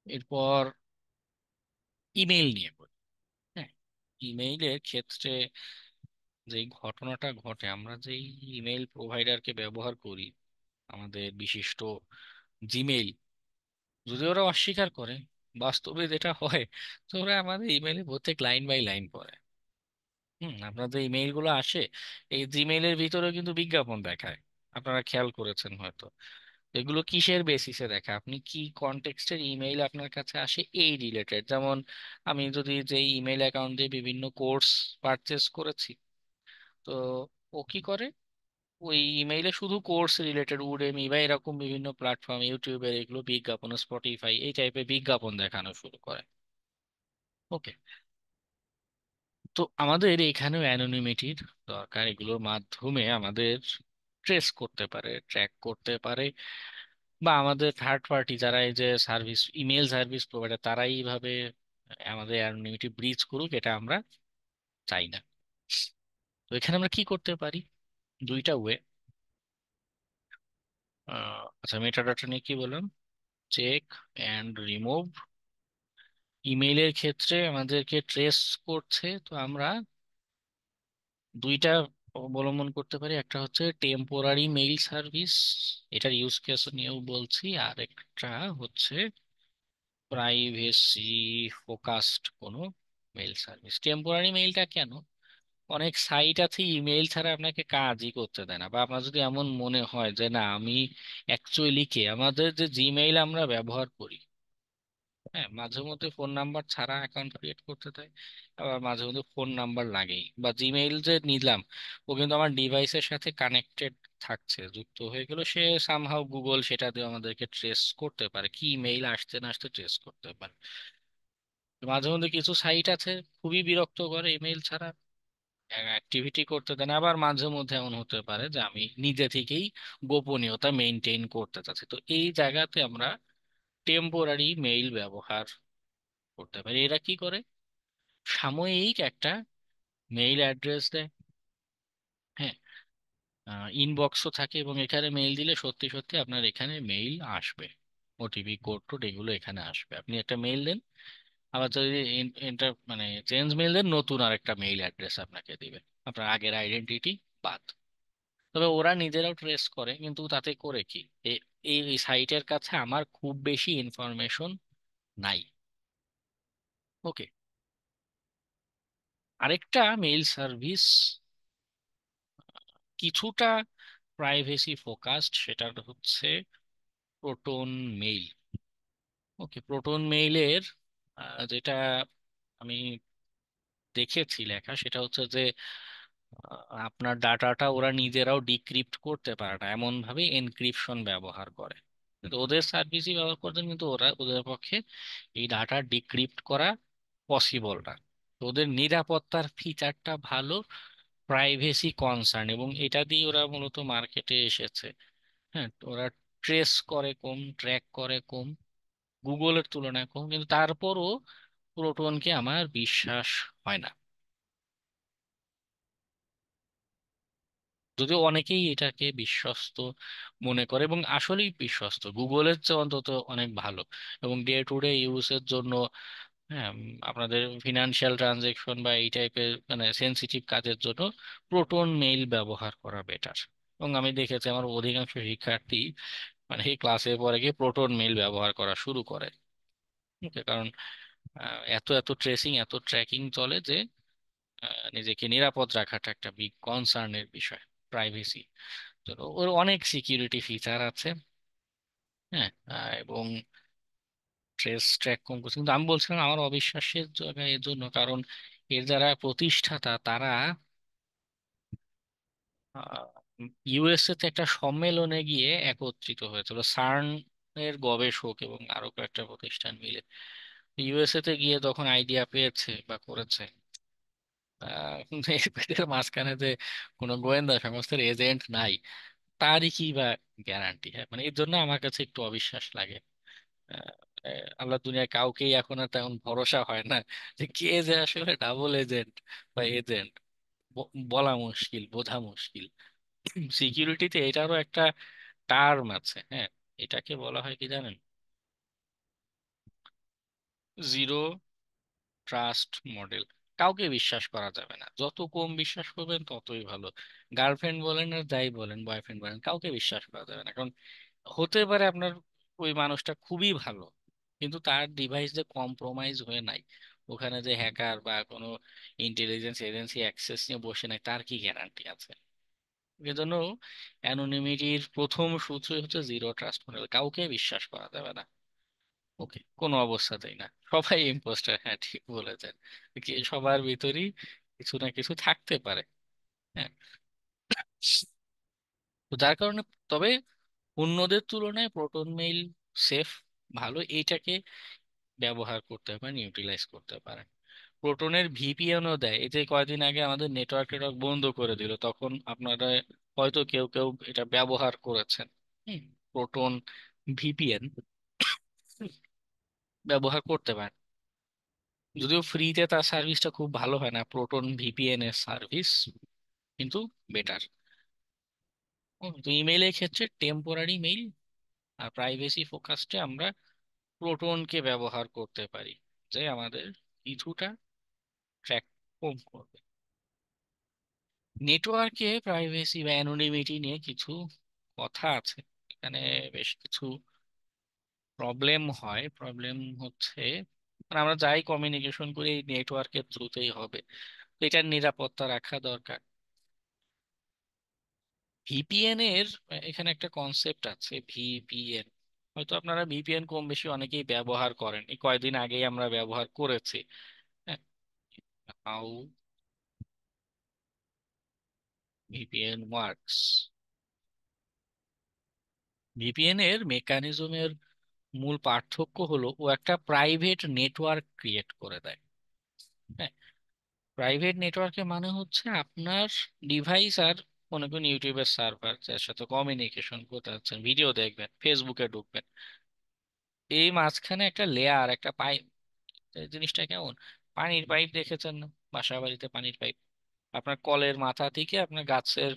Speaker 1: এরপর ইমেইল নিয়ে বলি। হ্যাঁ, ইমেইলের ক্ষেত্রে যেই ঘটনাটা ঘটে, আমরা যেই ইমেইল প্রোভাইডারকে ব্যবহার করি, আমাদের বিশিষ্ট জিমেইল, যদি ওরা অস্বীকার করে, বাস্তবে যেটা হয়, তো ওরা আমাদের ইমেইলে প্রত্যেক লাইন বাই লাইন পড়ে। আপনাদের ইমেইল গুলো আসে, এই জিমেইলের ভিতরে কিন্তু বিজ্ঞাপন দেখায়, আপনারা খেয়াল করেছেন হয়তো। এগুলো কিসের বেসিসে দেখা, আপনি কি কনটেক্সটের ইমেইল আপনার কাছে আসে এই রিলেটেড। যেমন আমি যদি যে ইমেইল অ্যাকাউন্ট দিয়ে বিভিন্ন কোর্স পারচেস করেছি, তো ও কি করে, ওই ইমেইলে শুধু কোর্স রিলেটেড, উডেমি বা এরকম বিভিন্ন প্ল্যাটফর্ম, ইউটিউবের এগুলো বিজ্ঞাপন, স্পটিফাই এই টাইপের বিজ্ঞাপন দেখানো শুরু করে। ওকে, তো আমাদের এখানেও অ্যানোনিমিটির দরকার, এগুলোর মাধ্যমে আমাদের ট্রেস করতে পারে, ট্র্যাক করতে পারে, বা আমাদের থার্ড পার্টি যারা এই যে সার্ভিস, ইমেল সার্ভিস প্রোভাইডার, তারাই এইভাবে আমাদের অ্যানোনিমিটি ব্রিচ করুক, এটা আমরা চাই না। তো এখানে আমরা কি করতে পারি, দুইটা ওয়ে। আচ্ছা, মেটাডাটা নিয়ে কি বললাম, চেক অ্যান্ড রিমুভ। ইমেইলের ক্ষেত্রে আমাদেরকে ট্রেস করছে, তো আমরা দুইটা অবলম্বন করতে পারি। একটা হচ্ছে টেম্পোরারি মেইল সার্ভিস, এটার ইউজ কেস নিয়েও বলছি। আর একটা হচ্ছে প্রাইভেসি ফোকাসড কোনো মেইল সার্ভিস। টেম্পোরারি মেইলটা কেন, অনেক সাইট আছে ইমেইল ছাড়া আপনাকে কাজই করতে দেয় না, বা আপনার যদি এমন মনে হয় যে না আমি অ্যাকচুয়ালি কে, আমাদের যে জিমেইল আমরা ব্যবহার করি, হ্যাঁ, মাঝে মধ্যে ফোন নাম্বার ছাড়া অ্যাকাউন্ট ক্রিয়েট করতে দেয়, আবার মাঝে মধ্যে ফোন নাম্বার লাগেই, বা জিমেইল যে নিলাম ও কিন্তু আমার ডিভাইসের সাথে কানেক্টেড থাকছে, যুক্ত হয়ে গেল, সে সামহাও গুগল সেটা দিয়ে আমাদেরকে ট্রেস করতে পারে, কি মেইল আসছে না আসতে ট্রেস করতে পারে। মাঝে মধ্যে কিছু সাইট আছে খুবই বিরক্ত করে, ইমেইল ছাড়া অ্যাক্টিভিটি করতে দেন। আবার মাঝে মধ্যে এমন হতে পারে যে আমি নিজে থেকেই গোপনীয়তা মেনটেন করতে চাচ্ছি, তো এই জায়গাতে আমরা টেম্পোরারি মেইল ব্যবহার করতে পারি। এরা কি করে, সাময়িক একটা মেইল অ্যাড্রেস দেয়, হ্যাঁ, ইনবক্সও থাকে, এবং এখানে মেইল দিলে সত্যি সত্যি আপনার এখানে মেইল আসবে, ওটিপি কোড টোড এগুলো এখানে আসবে। আপনি একটা মেইল দেন, আবার যদি এটা মানে চেঞ্জ মেইল দেন, নতুন আরেকটা মেইল অ্যাড্রেস আপনাকে দিবে, আপনার আগের আইডেন্টিটি বাদ। তবে ওরা নিজেরাও ট্রেস করে, কিন্তু তাতে করে কি, এ- এই সাইটের কাছে আমার খুব বেশি ইনফরমেশন নাই। ওকে, আরেকটা মেইল সার্ভিস কিছুটা প্রাইভেসি ফোকাসড, সেটা হচ্ছে প্রোটন মেইল। ওকে, প্রোটন মেইলের যেটা আমি দেখেছি লেখা, সেটা হচ্ছে যে আপনার ডাটাটা ওরা নিজেরাও ডিক্রিপ্ট করতে পারে না, এমন ভাবে এনক্রিপশন ব্যবহার করে। কিন্তু ওদের সার্ভিসই ব্যবহার করতেন, কিন্তু ওরা ওদের পক্ষে এই ডাটা ডিক্রিপ্ট করা পসিবল না। তো ওদের নিরাপত্তার ফিচারটা ভালো, প্রাইভেসি কনসার্ন, এবং এটা দিয়ে ওরা মূলত মার্কেটে এসেছে। হ্যাঁ, তো ওরা ট্রেস করে কম, ট্র্যাক করে কম, গুগলের তুলনায় কম, কিন্তু তারপরও প্রোটনকে আমার বিশ্বাস হয় না। যদিও অনেকেই এটাকে বিশ্বস্ত মনে করে এবং আসলেই বিশ্বস্ত, গুগলের চেয়ে অন্তত অনেক ভালো। এবং ডে টু ডে ইউজের জন্য, হ্যাঁ, আপনাদের ফিনান্সিয়াল ট্রানজেকশন বা এই টাইপের মানে সেনসিটিভ কাজের জন্য প্রোটন মেইল ব্যবহার করা বেটার। এবং আমি দেখেছি আমার অধিকাংশ শিক্ষার্থী মানে এই ক্লাসে পরে গিয়ে প্রোটন মেইল ব্যবহার করা শুরু করে। ওকে, কারণ এত এত ট্রেসিং, এত ট্র্যাকিং চলে যে নিজেকে নিরাপদ রাখাটা একটা বিগ কনসার্নের বিষয়। প্রাইভেসি, তো ওর অনেক সিকিউরিটি ফিচার আছে। হ্যাঁ, এবং ট্রেস ট্র্যাক কম করছে, কিন্তু আমি বলছিলাম আমার অবিশ্বাসের জায়গায় এর জন্য কারণ এর যারা প্রতিষ্ঠাতা তারা ইউএসএ তে একটা সম্মেলনে গিয়ে একত্রিত হয়েছিল, সার্ন এর গবেষক এবং আরো কয়েকটা প্রতিষ্ঠান মিলে ইউএসএ তে গিয়ে তখন আইডিয়া পেয়েছে বা করেছে। এদের মাঝখানে যে কোনো গোয়েন্দা সংস্থার এজেন্ট নাই, তারই কি বা গ্যারান্টি? হ্যাঁ, মানে এর জন্য আমার কাছে একটু অবিশ্বাস লাগে। আহ, আল্লাহ দুনিয়ায় কাউকেই এখন আর তেমন ভরসা হয় না যে কে যে আসলে ডাবল এজেন্ট বা এজেন্ট, বলা মুশকিল, বোঝা মুশকিল। সিকিউরিটিতে এটারও একটা টার্ম আছে। হ্যাঁ, এটাকে বলা হয় কি জানেন? Zero trust model. কাউকে বিশ্বাস করা যাবে না, যত কম বিশ্বাস করবেন ততই ভালো। গার্লফ্রেন্ড বলেন আর যাই বলেন, বয়ফ্রেন্ড বলেন, কাউকে বিশ্বাস করা যাবে না। কারণ হতে পারে আপনার ওই মানুষটা খুবই ভালো, কিন্তু তার ডিভাইস যে কম্প্রোমাইজ হয়ে নাই, ওখানে যে হ্যাকার বা কোনো ইন্টেলিজেন্স এজেন্সি অ্যাক্সেস নিয়ে বসে নাই, তার কি গ্যারান্টি আছে? এজন্য অ্যানোনিমিটির প্রথম সূত্রই হচ্ছে জিরো ট্রাস্ট মডেল, কাউকে বিশ্বাস করা যাবে না। ওকে, কোনো অবস্থাতেই না। সবাই ইম্পোস্টার, হ্যাঁ ঠিক বলেছেন। সবার ভিতরই কিছু না কিছু থাকতে পারে। হ্যাঁ, তো যার কারণে, তবে অন্যদের তুলনায় প্রোটন মেইল সেফ, ভালো, এইটাকে ব্যবহার করতে পারেন, ইউটিলাইজ করতে পারেন। প্রোটনের ভিপিএনও দেয়। এই যে কয়েকদিন আগে আমাদের নেটওয়ার্ক টেটওয়ার্ক বন্ধ করে দিল, তখন আপনারা হয়তো কেউ কেউ এটা ব্যবহার করেছেন। প্রোটন ভিপিএন ব্যবহার করতে পারেন, যদিও ফ্রিতে তার সার্ভিসটা খুব ভালো হয় না, প্রোটন ভিপিএন এর সার্ভিস কিন্তু বেটার। তো ইমেইলের ক্ষেত্রে টেম্পোরারি মেইল আর প্রাইভেসি ফোকাসডে আমরা প্রোটনকে ব্যবহার করতে পারি, যে আমাদের কিছুটা ট্র্যাক কম করবে। নেটওয়ার্কে প্রাইভেসি বা অ্যানোনিমিটি নিয়ে কিছু কথা আছে। এখানে বেশ কিছু প্রবলেম হয়। প্রবলেম হচ্ছে মানে আমরা যাই কমিউনিকেশন করি এই নেটওয়ার্কের থ্রুতেই হবে, তো এটার নিরাপত্তা রাখা দরকার। ভিপিএন এর এখানে একটা কনসেপ্ট আছে, ভিপিএন। হয়তো আপনারা ভিপিএন কম বেশি অনেকেই ব্যবহার করেন, এই কয়েকদিন আগেই আমরা ব্যবহার করেছি। হাউ ভিপিএন ওয়ার্কস, ভিপিএন এর মেকানিজমের মূল পার্থক্য হলো ও একটা প্রাইভেট নেটওয়ার্ক ক্রিয়েট করে দেয়। হ্যাঁ, প্রাইভেট নেটওয়ার্কের মানে হচ্ছে আপনার ডিভাইস আর মনে করুন ইউটিউবের সার্ভার, যার সাথে কমিউনিকেশন করতে যাচ্ছেন, ভিডিও দেখবেন, ফেসবুকে ঢুকবেন, এই মাঝখানে একটা লেয়ার, একটা পাইপ। জিনিসটা কেমন? পানির পাইপ দেখেছেন না? বাসা বাড়িতে পানির পাইপ, আপনার কলের মাথা থেকে আপনার গাছের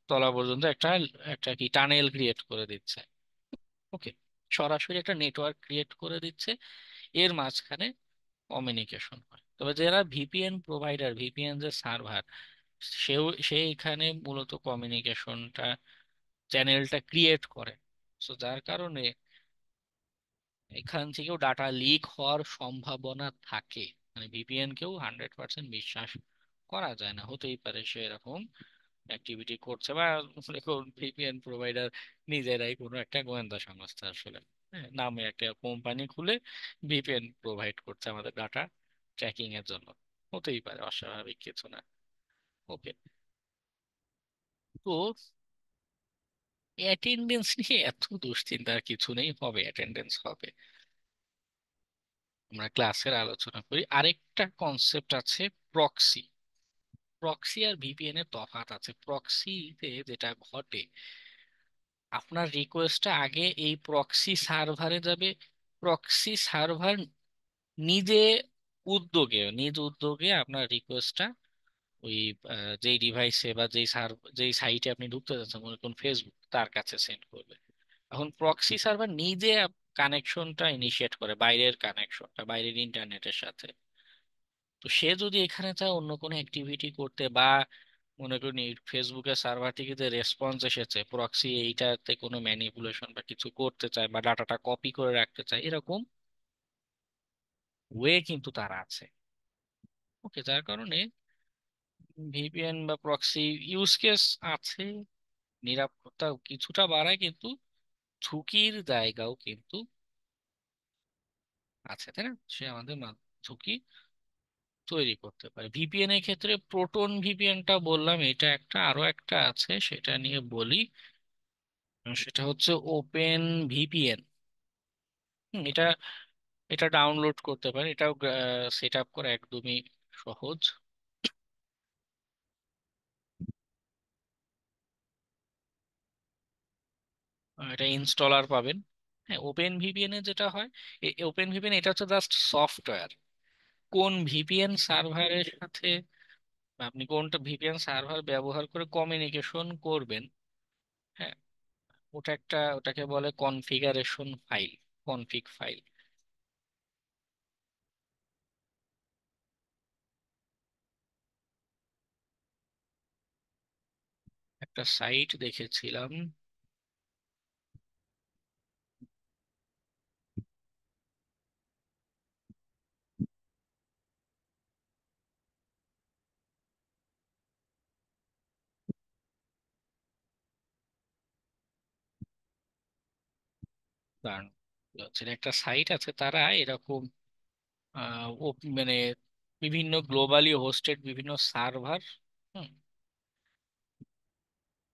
Speaker 1: তলা পর্যন্ত একটা একটা কি টানেল ক্রিয়েট করে দিচ্ছে। ওকে, সরাসরি একটা নেটওয়ার্ক ক্রিয়েট করে দিচ্ছে, এর মাঝখানে কমিউনিকেশন হয়। তবে যারা ভিপিএন প্রোভাইডার, ভিপিএন যে সার্ভার, সে এখানে মূলত কমিউনিকেশনটা, চ্যানেলটা ক্রিয়েট করে। তো যার কারণে এখান থেকেও ডাটা লিক হওয়ার সম্ভাবনা থাকে। মানে ভিপিএন কেও 100% বিশ্বাস করা যায় না, হতেই পারে সে এরকম অ্যাক্টিভিটি করছে, বা ভিপিএন প্রোভাইডার নিজেরাই কোনো একটা গোয়েন্দা সংস্থা আসলে, হ্যাঁ, নামে একটা কোম্পানি খুলে ভিপিএন প্রোভাইড করছে আমাদের ডাটা ট্র্যাকিং এর জন্য। হতেই পারে, অস্বাভাবিক কিছু না। ওকে। তো অ্যাটেন্ডেন্স নিয়ে এত দুশ্চিন্তার কিছু নেই, হবে, অ্যাটেন্ডেন্স হবে। আমরা ক্লাসের আলোচনা করি। আরেকটা কনসেপ্ট আছে, প্রক্সি। প্রক্সি আর ভিপিএন এর তফাৎ আছে। প্রক্সিতে যেটা ঘটে, আপনার রিকোয়েস্টটা আগে এই প্রক্সি সার্ভারে যাবে। প্রক্সি সার্ভার নিজে নিজ উদ্যোগে আপনার রিকোয়েস্টটা ওই যেই ডিভাইসে বা যেই সাইটে আপনি ঢুকতে যাচ্ছেন, মনে করুন ফেসবুক, তার কাছে সেন্ড করবে। এখন প্রক্সি সার্ভার নিজে কানেকশনটা ইনিশিয়েট করে, বাইরের কানেকশনটা বাইরের ইন্টারনেটের সাথে। তো সে যদি এখানে চায় অন্য কোনো অ্যাক্টিভিটি করতে, বা মনে করুন এই ফেসবুকের সার্ভার থেকে যে রেসপন্স এসেছে, প্রক্সি এইটাতে কোনো ম্যানিপুলেশন বা কিছু করতে চায় বা ডাটাটা কপি করে রাখতে চায়, এরকম ওয়ে কিন্তু তার আছে। ওকে, যার কারণে ভিপিএন বা প্রক্সি ইউজ কেস আছে, নিরাপত্তা কিছুটা বাড়ায়, কিন্তু ঝুঁকির জায়গাও কিন্তু আছে, তাই না? সে আমাদের ঝুঁকি তৈরি করতে পারে। ভিপিএন এর ক্ষেত্রে প্রোটন ভিপিএনটা বললাম, এটা একটা, আরো একটা আছে সেটা নিয়ে বলি। সেটা হচ্ছে ওপেন ভিপিএন। এটা এটা ডাউনলোড করতে পারেন, এটাও সেট আপ করা একদমই সহজ। এটা ইনস্টলার পাবেন। হ্যাঁ, ওপেন ভিপিএন এ যেটা হয়, ওপেন ভিপিএন এটা হচ্ছে জাস্ট সফটওয়্যার। কোন ভিপিএন সার্ভারের সাথে আপনি কোনটা ভিপিএন সার্ভার ব্যবহার করে কমিউনিকেশন করবেন, হ্যাঁ, ওটাকে বলে কনফিগারেশন ফাইল, কনফিগ ফাইল। একটা সাইট দেখেছিলাম, দাঁড়ান, একটা সাইট আছে, তারা এরকম মানে বিভিন্ন গ্লোবালি হোস্টেড বিভিন্ন সার্ভার,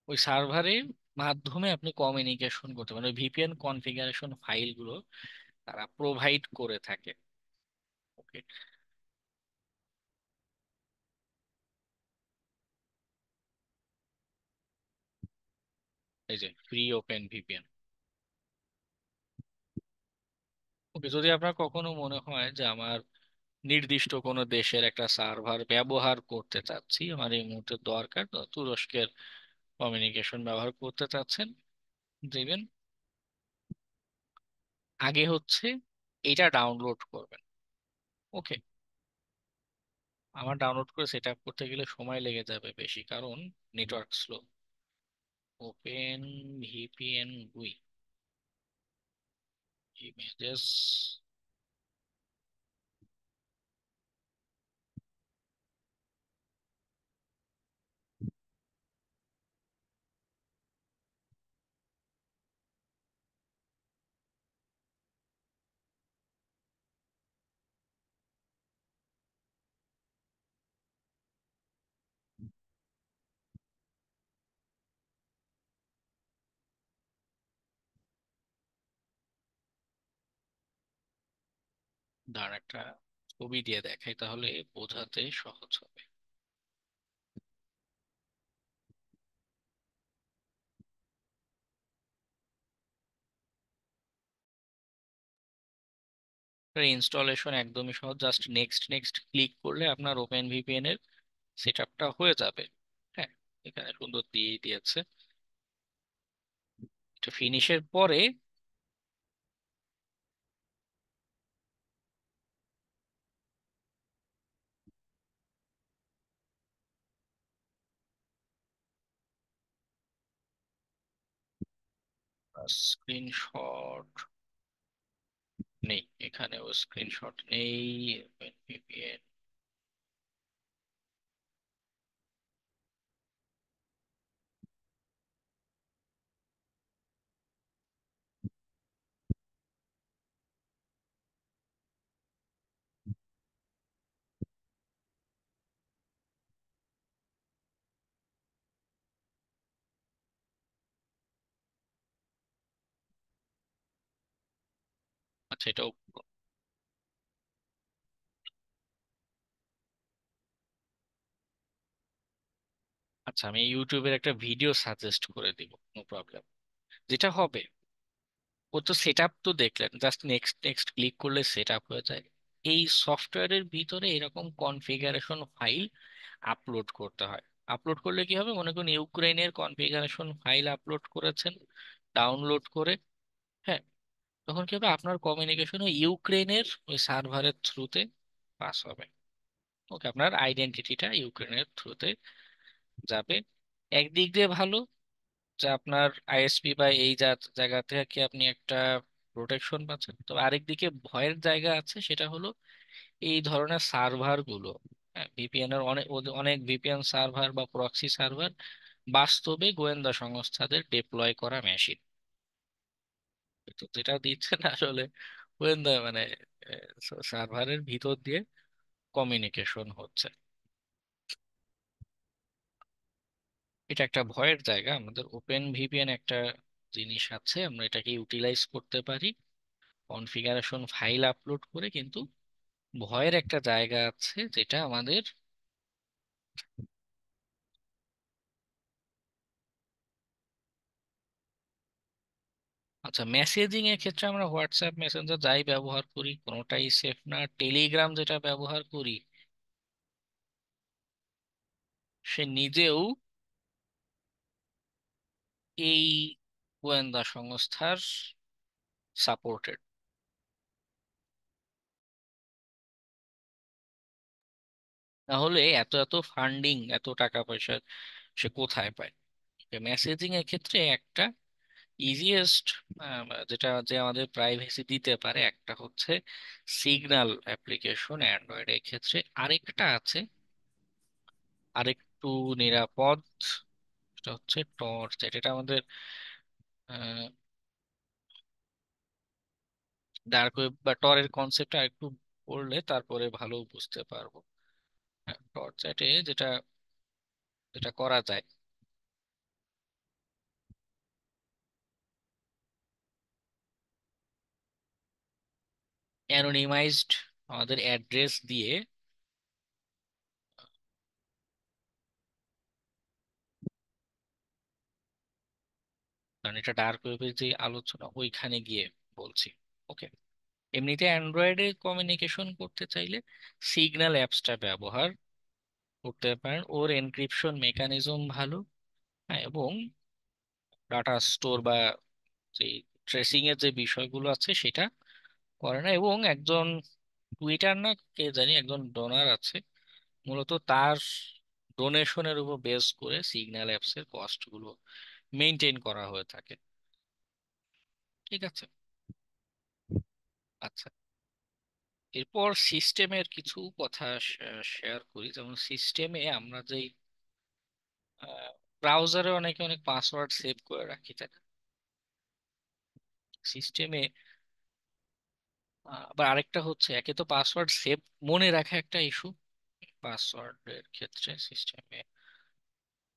Speaker 1: ওই সার্ভারের মাধ্যমে আপনি কমিউনিকেশন করতে পারেন, ওই ভিপিএন কনফিগারেশন ফাইলগুলো তারা প্রোভাইড করে থাকে। ওকে, এই যে ফ্রি ওপেন ভিপিএন। ওকে, যদি আপনার কখনো মনে হয় যে আমার নির্দিষ্ট কোনো দেশের একটা সার্ভার ব্যবহার করতে চাচ্ছি, আমার এই মুহূর্তে দরকার, তো তুরস্কের কমিউনিকেশন ব্যবহার করতে চাচ্ছেন, দেবেন, আগে হচ্ছে এটা ডাউনলোড করবেন। ওকে, আমার ডাউনলোড করে সেট আপ করতে গেলে সময় লেগে যাবে বেশি, কারণ নেটওয়ার্ক স্লো। ওপেন ভিপিএন গুই ইমেজেস, দাঁড় একটা ছবি দিয়ে দেখাই, তাহলে বোঝাতে সহজ হবে। ইনস্টলেশন একদমই সহজ, জাস্ট নেক্সট নেক্সট ক্লিক করলে আপনার ওপেন ভিপিএন এর সেট আপটা হয়ে যাবে। হ্যাঁ, এখানে সুন্দর দিয়েই দিয়েছে। এটা ফিনিশের পরে স্ক্রিনশট নেই, এখানেও স্ক্রিনশট নেই। ওপেন ভিপিএন আচ্ছা, এটাও। আচ্ছা, আমি ইউটিউবের একটা ভিডিও সাজেস্ট করে দিব, নো প্রবলেম। যেটা হবে, ও তো সেট আপ তো দেখলেন, জাস্ট নেক্সট নেক্সট ক্লিক করলে সেট আপ হয়ে যায়। এই সফটওয়্যারের ভিতরে এরকম কনফিগারেশন ফাইল আপলোড করতে হয়। আপলোড করলে কি হবে, মনে করুন ইউক্রেনের কনফিগারেশন ফাইল আপলোড করেছেন ডাউনলোড করে। হ্যাঁ, তখন কি হবে, আপনার কমিউনিকেশন ওই ইউক্রেনের ওই সার্ভারের থ্রুতে পাস হবে। ওকে, আপনার আইডেন্টিটিটা ইউক্রেনের থ্রুতে যাবে। একদিক দিয়ে ভালো, যে আপনার আইএসপি বা এই জায়গা থেকে আপনি একটা প্রোটেকশন পাচ্ছেন। তো আরেকদিকে ভয়ের জায়গা আছে, সেটা হলো এই ধরনের সার্ভার গুলো, ভিপিএন এর অনেক অনেক ভিপিএন সার্ভার বা প্রক্সি সার্ভার বাস্তবে গোয়েন্দা সংস্থাদের ডিপ্লয় করা মেশিন। তো যেটা দিচ্ছেন আসলে গোয়েন্দা মানে সার্ভারের ভিতর দিয়ে কমিউনিকেশন হচ্ছে। এটা একটা ভয়ের জায়গা। আমাদের ওপেন ভিপিএন একটা জিনিস আছে, আমরা এটাকে ইউটিলাইজ করতে পারি কনফিগারেশন ফাইল আপলোড করে। কিন্তু ভয়ের একটা জায়গা আছে যেটা আমাদের। আচ্ছা, মেসেজিং এর ক্ষেত্রে আমরা হোয়াটসঅ্যাপ মেসেঞ্জার যাই ব্যবহার করি কোনোটাই সেফ না। টেলিগ্রাম যেটা ব্যবহার করি, সে নিজেও এই গোয়েন্দা সংস্থার সাপোর্টেড। তাহলে এত এত ফান্ডিং, এত টাকা পয়সা সে কোথায় পায়? মেসেজিং এর ক্ষেত্রে একটা ইজিয়েস্ট যেটা যে আমাদের প্রাইভেসি দিতে পারে একটা হচ্ছে সিগন্যাল অ্যাপ্লিকেশন অ্যান্ড্রয়েড এর ক্ষেত্রে। আরেকটা আছে আরেকটু নিরাপদ, সেটা হচ্ছে টর্চ। এটা আমাদের ডার্ক ওয়েব বা টরের কনসেপ্ট একটু পড়লে তারপরে ভালো বুঝতে পারবো। টর্চ চ্যাটে যেটা যেটা করা যায়, অ্যানোনিমাইজড আমাদের অ্যাড্রেস দিয়ে, কারণ এটা ডার্ক ওয়েবের যে আলোচনা ওইখানে গিয়ে বলছি। ওকে, এমনিতে অ্যান্ড্রয়েডে কমিউনিকেশন করতে চাইলে সিগন্যাল অ্যাপসটা ব্যবহার করতে পারেন। ওর এনক্রিপশন মেকানিজম ভালো। হ্যাঁ, এবং ডাটা স্টোর বা যে ট্রেসিং এর যে বিষয়গুলো আছে সেটা করে না। এবং একজন টুইটার না কে জানি একজন ডোনার আছে, মূলত তার ডোনেশনের উপর বেস করে সিগন্যাল অ্যাপস এর কস্ট গুলো মেনটেন করা হয়ে থাকে। ঠিক আছে। আচ্ছা, এরপর সিস্টেমের কিছু কথা শেয়ার করি। যেমন সিস্টেমে আমরা যেই ব্রাউজারে অনেকে অনেক পাসওয়ার্ড সেভ করে রাখি, তাই না? সিস্টেমে আবার আরেকটা হচ্ছে, একে তো পাসওয়ার্ড সেভ মনে রাখা একটা ইস্যু, পাসওয়ার্ডের ক্ষেত্রে সিস্টেমে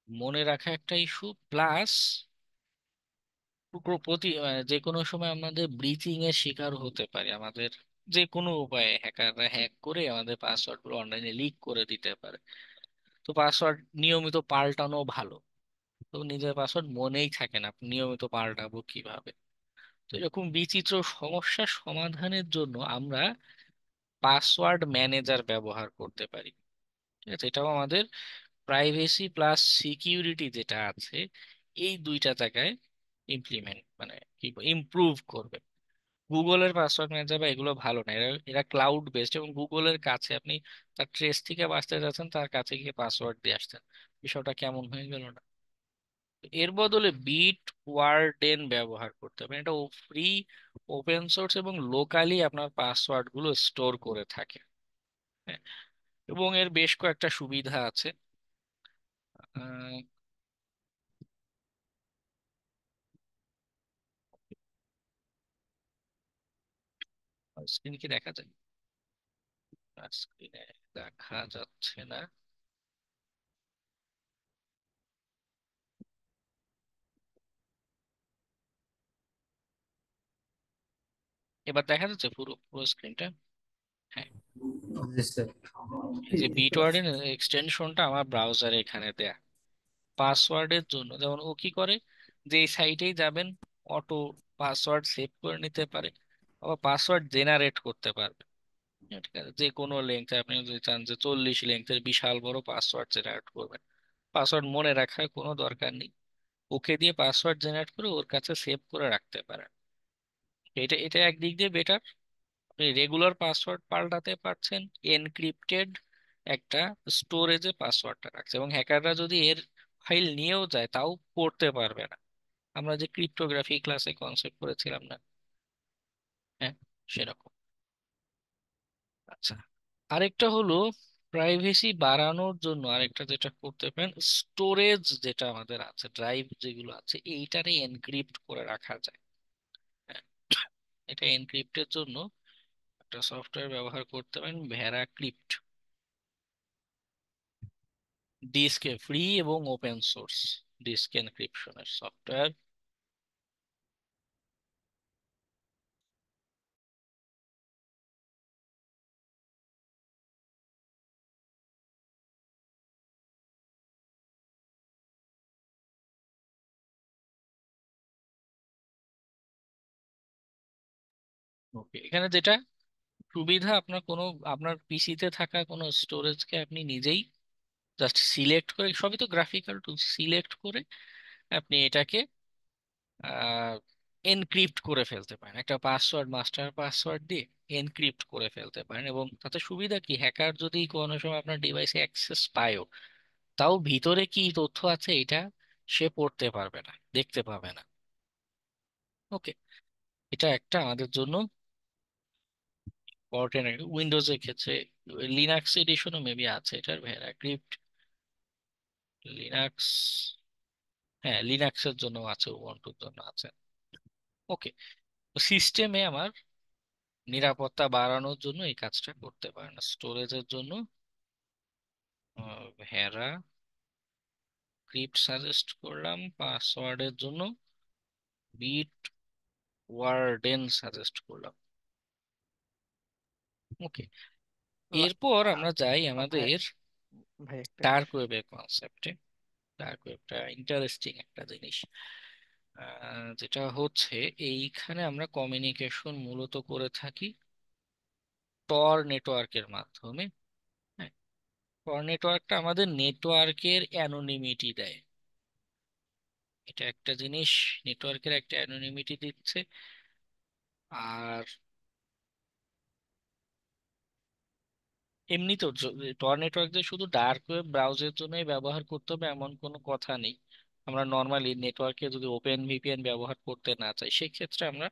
Speaker 1: মনে রাখা একটা ইস্যু, প্লাস প্রতি যে কোনো সময় আমাদের ব্রিচিং এর শিকার হতে পারে। আমাদের যে কোনো উপায়ে হ্যাকাররা হ্যাক করে আমাদের পাসওয়ার্ড গুলো অনলাইনে লিক করে দিতে পারে। তো পাসওয়ার্ড নিয়মিত পাল্টানো ভালো। তো নিজের পাসওয়ার্ড মনেই থাকে না, নিয়মিত পাল্টাবো কিভাবে? তো এরকম বিচিত্র সমস্যা সমাধানের জন্য আমরা পাসওয়ার্ড ম্যানেজার ব্যবহার করতে পারি। ঠিক আছে, এটাও আমাদের প্রাইভেসি প্লাস সিকিউরিটি যেটা আছে এই দুইটা জায়গায় ইমপ্লিমেন্ট মানে কি ইমপ্রুভ করবে। গুগলের পাসওয়ার্ড ম্যানেজার বা এগুলো ভালো না, এরা এরা ক্লাউড বেসড, এবং গুগলের কাছে আপনি তার ট্রেস থেকে বাঁচতে যাচ্ছেন, তার কাছে গিয়ে পাসওয়ার্ড দিয়ে আসছেন। বিষয়টা কেমন হয়ে গেল না? এর বদলে বিট ওয়ার্ডেন ব্যবহার করতে পারেন। এটা ফ্রি, ওপেন সোর্স এবং লোকালি আপনার পাসওয়ার্ড গুলো স্টোর করে থাকে। হ্যাঁ, এবং এর বেশ কয়েকটা সুবিধা আছে। স্ক্রিন কি দেখা যায়? স্ক্রিনে দেখা যাচ্ছে না। এবার দেখা যাচ্ছে পুরো পুরো স্ক্রিনটা? হ্যাঁ।
Speaker 4: জি স্যার।
Speaker 1: এই যে বিটওয়ার্ডের এক্সটেনশনটা আমার ব্রাউজারে এখানে দেয়া। পাসওয়ার্ডের জন্য যেমন ও কি করে, যে সাইটেই যাবেন অটো পাসওয়ার্ড সেভ করে নিতে পারে, আবার পাসওয়ার্ড জেনারেট করতে পারবে। হ্যাঁ, ঠিক আছে, যে কোনো লেন্থে আপনি যদি চান যে 40 লেন্থের বিশাল বড় পাসওয়ার্ড জেনারেট করবেন, পাসওয়ার্ড মনে রাখার কোনো দরকার নেই, ওকে দিয়ে পাসওয়ার্ড জেনারেট করে ওর কাছে সেভ করে রাখতে পারেন। এটা এটা একদিক দিয়ে বেটার। আপনি রেগুলার পাসওয়ার্ড পাল্টাতে পারছেন, এনক্রিপ্টেড একটা স্টোরেজে পাসওয়ার্ডটা রাখছে, এবং হ্যাকাররা যদি এর ফাইল নিয়েও যায় তাও পড়তে পারবে না। আমরা যে ক্রিপ্টোগ্রাফি ক্লাসে কনসেপ্ট করেছিলাম না? হ্যাঁ, সেরকম। আচ্ছা, আরেকটা হলো প্রাইভেসি বাড়ানোর জন্য আরেকটা যেটা করতে পারেন, স্টোরেজ যেটা আমাদের আছে, ড্রাইভ যেগুলো আছে এইটারে এনক্রিপ্ট করে রাখা যায়। হ্যাঁ, এটা এনক্রিপ্টের জন্য একটা সফটওয়্যার ব্যবহার করতে পারেন, ভ্যারাক্রিপ্ট। ডিস্কে ফ্রি এবং ওপেন সোর্স ডিস্ক এনক্রিপশনের সফটওয়্যার। ওকে, এখানে যেটা সুবিধা, আপনার কোনো আপনার পিসিতে থাকা কোনো স্টোরেজকে আপনি নিজেই জাস্ট সিলেক্ট করে, সবই তো গ্রাফিক্যাল টুল, সিলেক্ট করে আপনি এটাকে এনক্রিপ্ট করে ফেলতে পারেন একটা পাসওয়ার্ড, মাস্টার পাসওয়ার্ড দিয়ে এনক্রিপ্ট করে ফেলতে পারেন। এবং তাতে সুবিধা কি, হ্যাকার যদি কোনো সময় আপনার ডিভাইসে অ্যাক্সেস পায়ও, তাও ভিতরে কি তথ্য আছে এটা সে পড়তে পারবে না, দেখতে পাবে না। ওকে, এটা একটা আমাদের জন্য ইম্পর্টেন্ট। উইন্ডোজের ক্ষেত্রে লিনাক্স এডিশনও মেবি আছে এটার, ভেরাক্রিপ্ট লিনাক্স। হ্যাঁ, লিনাক্সের জন্য আছে, উবুন্টুর জন্য আছে। ওকে, সিস্টেমে আমার নিরাপত্তা বাড়ানোর জন্য এই কাজটা করতে পারেন। স্টোরেজের জন্য ভেরা ক্রিপ্ট সাজেস্ট করলাম, পাসওয়ার্ডের জন্য বিট ওয়ার্ডেন সাজেস্ট করলাম। ওকে,
Speaker 5: লা-
Speaker 1: এরপর
Speaker 5: আ-
Speaker 1: আমরা যাই
Speaker 5: ভাই
Speaker 1: আমাদের
Speaker 5: ভাই একটা
Speaker 1: ডার্ক
Speaker 5: বিষয়।
Speaker 1: ওয়েবের কনসেপ্টে। ডার্ক ওয়েবটা ইন্টারেস্টিং একটা জিনিস। যেটা হচ্ছে, এইখানে আমরা কমিউনিকেশন মূলত করে থাকি টর নেটওয়ার্কের মাধ্যমে। হ্যাঁ, টর নেটওয়ার্কটা আমাদের নেটওয়ার্কের অ্যানোনিমিটি দেয়। এটা একটা জিনিস, নেটওয়ার্কের একটা অ্যানোনিমিটি দিচ্ছে। আর এমনিতেও টর নেটওয়ার্ক যে শুধু ডার্ক ওয়েব ব্রাউজের জন্যই ব্যবহার করতে হবে এমন কোনো কথা নেই। আমরা নর্মালি নেটওয়ার্কে যদি ওপেন ভিপিএন ব্যবহার করতে না চাই, সেক্ষেত্রে আমরা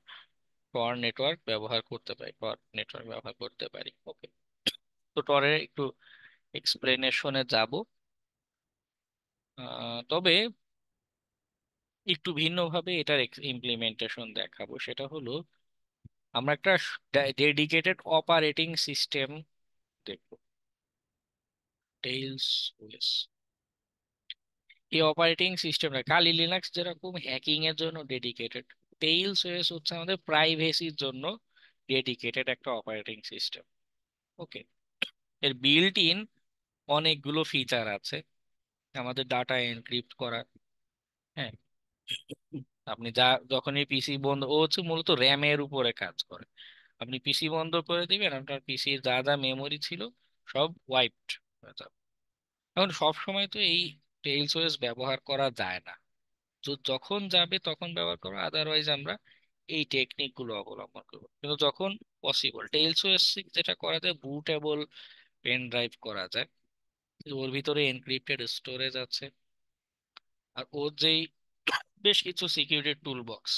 Speaker 1: টর নেটওয়ার্ক ব্যবহার করতে পারি, টর নেটওয়ার্ক ব্যবহার করতে পারি। ওকে, তো টরের একটু এক্সপ্লেনেশনে যাব। তবে একটু ভিন্নভাবে এটার ইমপ্লিমেন্টেশন দেখাবো। সেটা হলো, আমরা একটা ডেডিকেটেড অপারেটিং সিস্টেম দেখবো, টেইলস ওএস। এই অপারেটিং সিস্টেমটা কালি লিনাক্স যেরকম হ্যাকিং এর জন্য ডেডিকেটেড, টেইলস ওএস হচ্ছে আমাদের প্রাইভেসির জন্য ডেডিকেটেড একটা অপারেটিং সিস্টেম। ওকে, এর বিল্ট ইন অনেকগুলো ফিচার আছে, আমাদের ডাটা এনক্রিপ্ট করা। হ্যাঁ, আপনি যা যখনই পিসি বন্ধ, ও হচ্ছে মূলত র্যামের উপরে কাজ করে। আপনি পিসি বন্ধ করে দিবেন, আপনার পিসির যা যা মেমোরি ছিল সব ওয়াইপড হয়ে যাবে। এখন সব সময় তো এই টেইলস ওএস ব্যবহার করা যায় না, যখন যাবে তখন ব্যবহার করবো, আদারওয়াইজ আমরা এই টেকনিক গুলো অবলম্বন করবো। কিন্তু যখন পসিবল, টেইলস ওএস যেটা করা যায়, বুটেবল পেন ড্রাইভ করা যায়, ওর ভিতরে এনক্রিপ্টেড স্টোরেজ আছে। আর ওর যেই বেশ কিছু সিকিউরিটি টুল বক্স,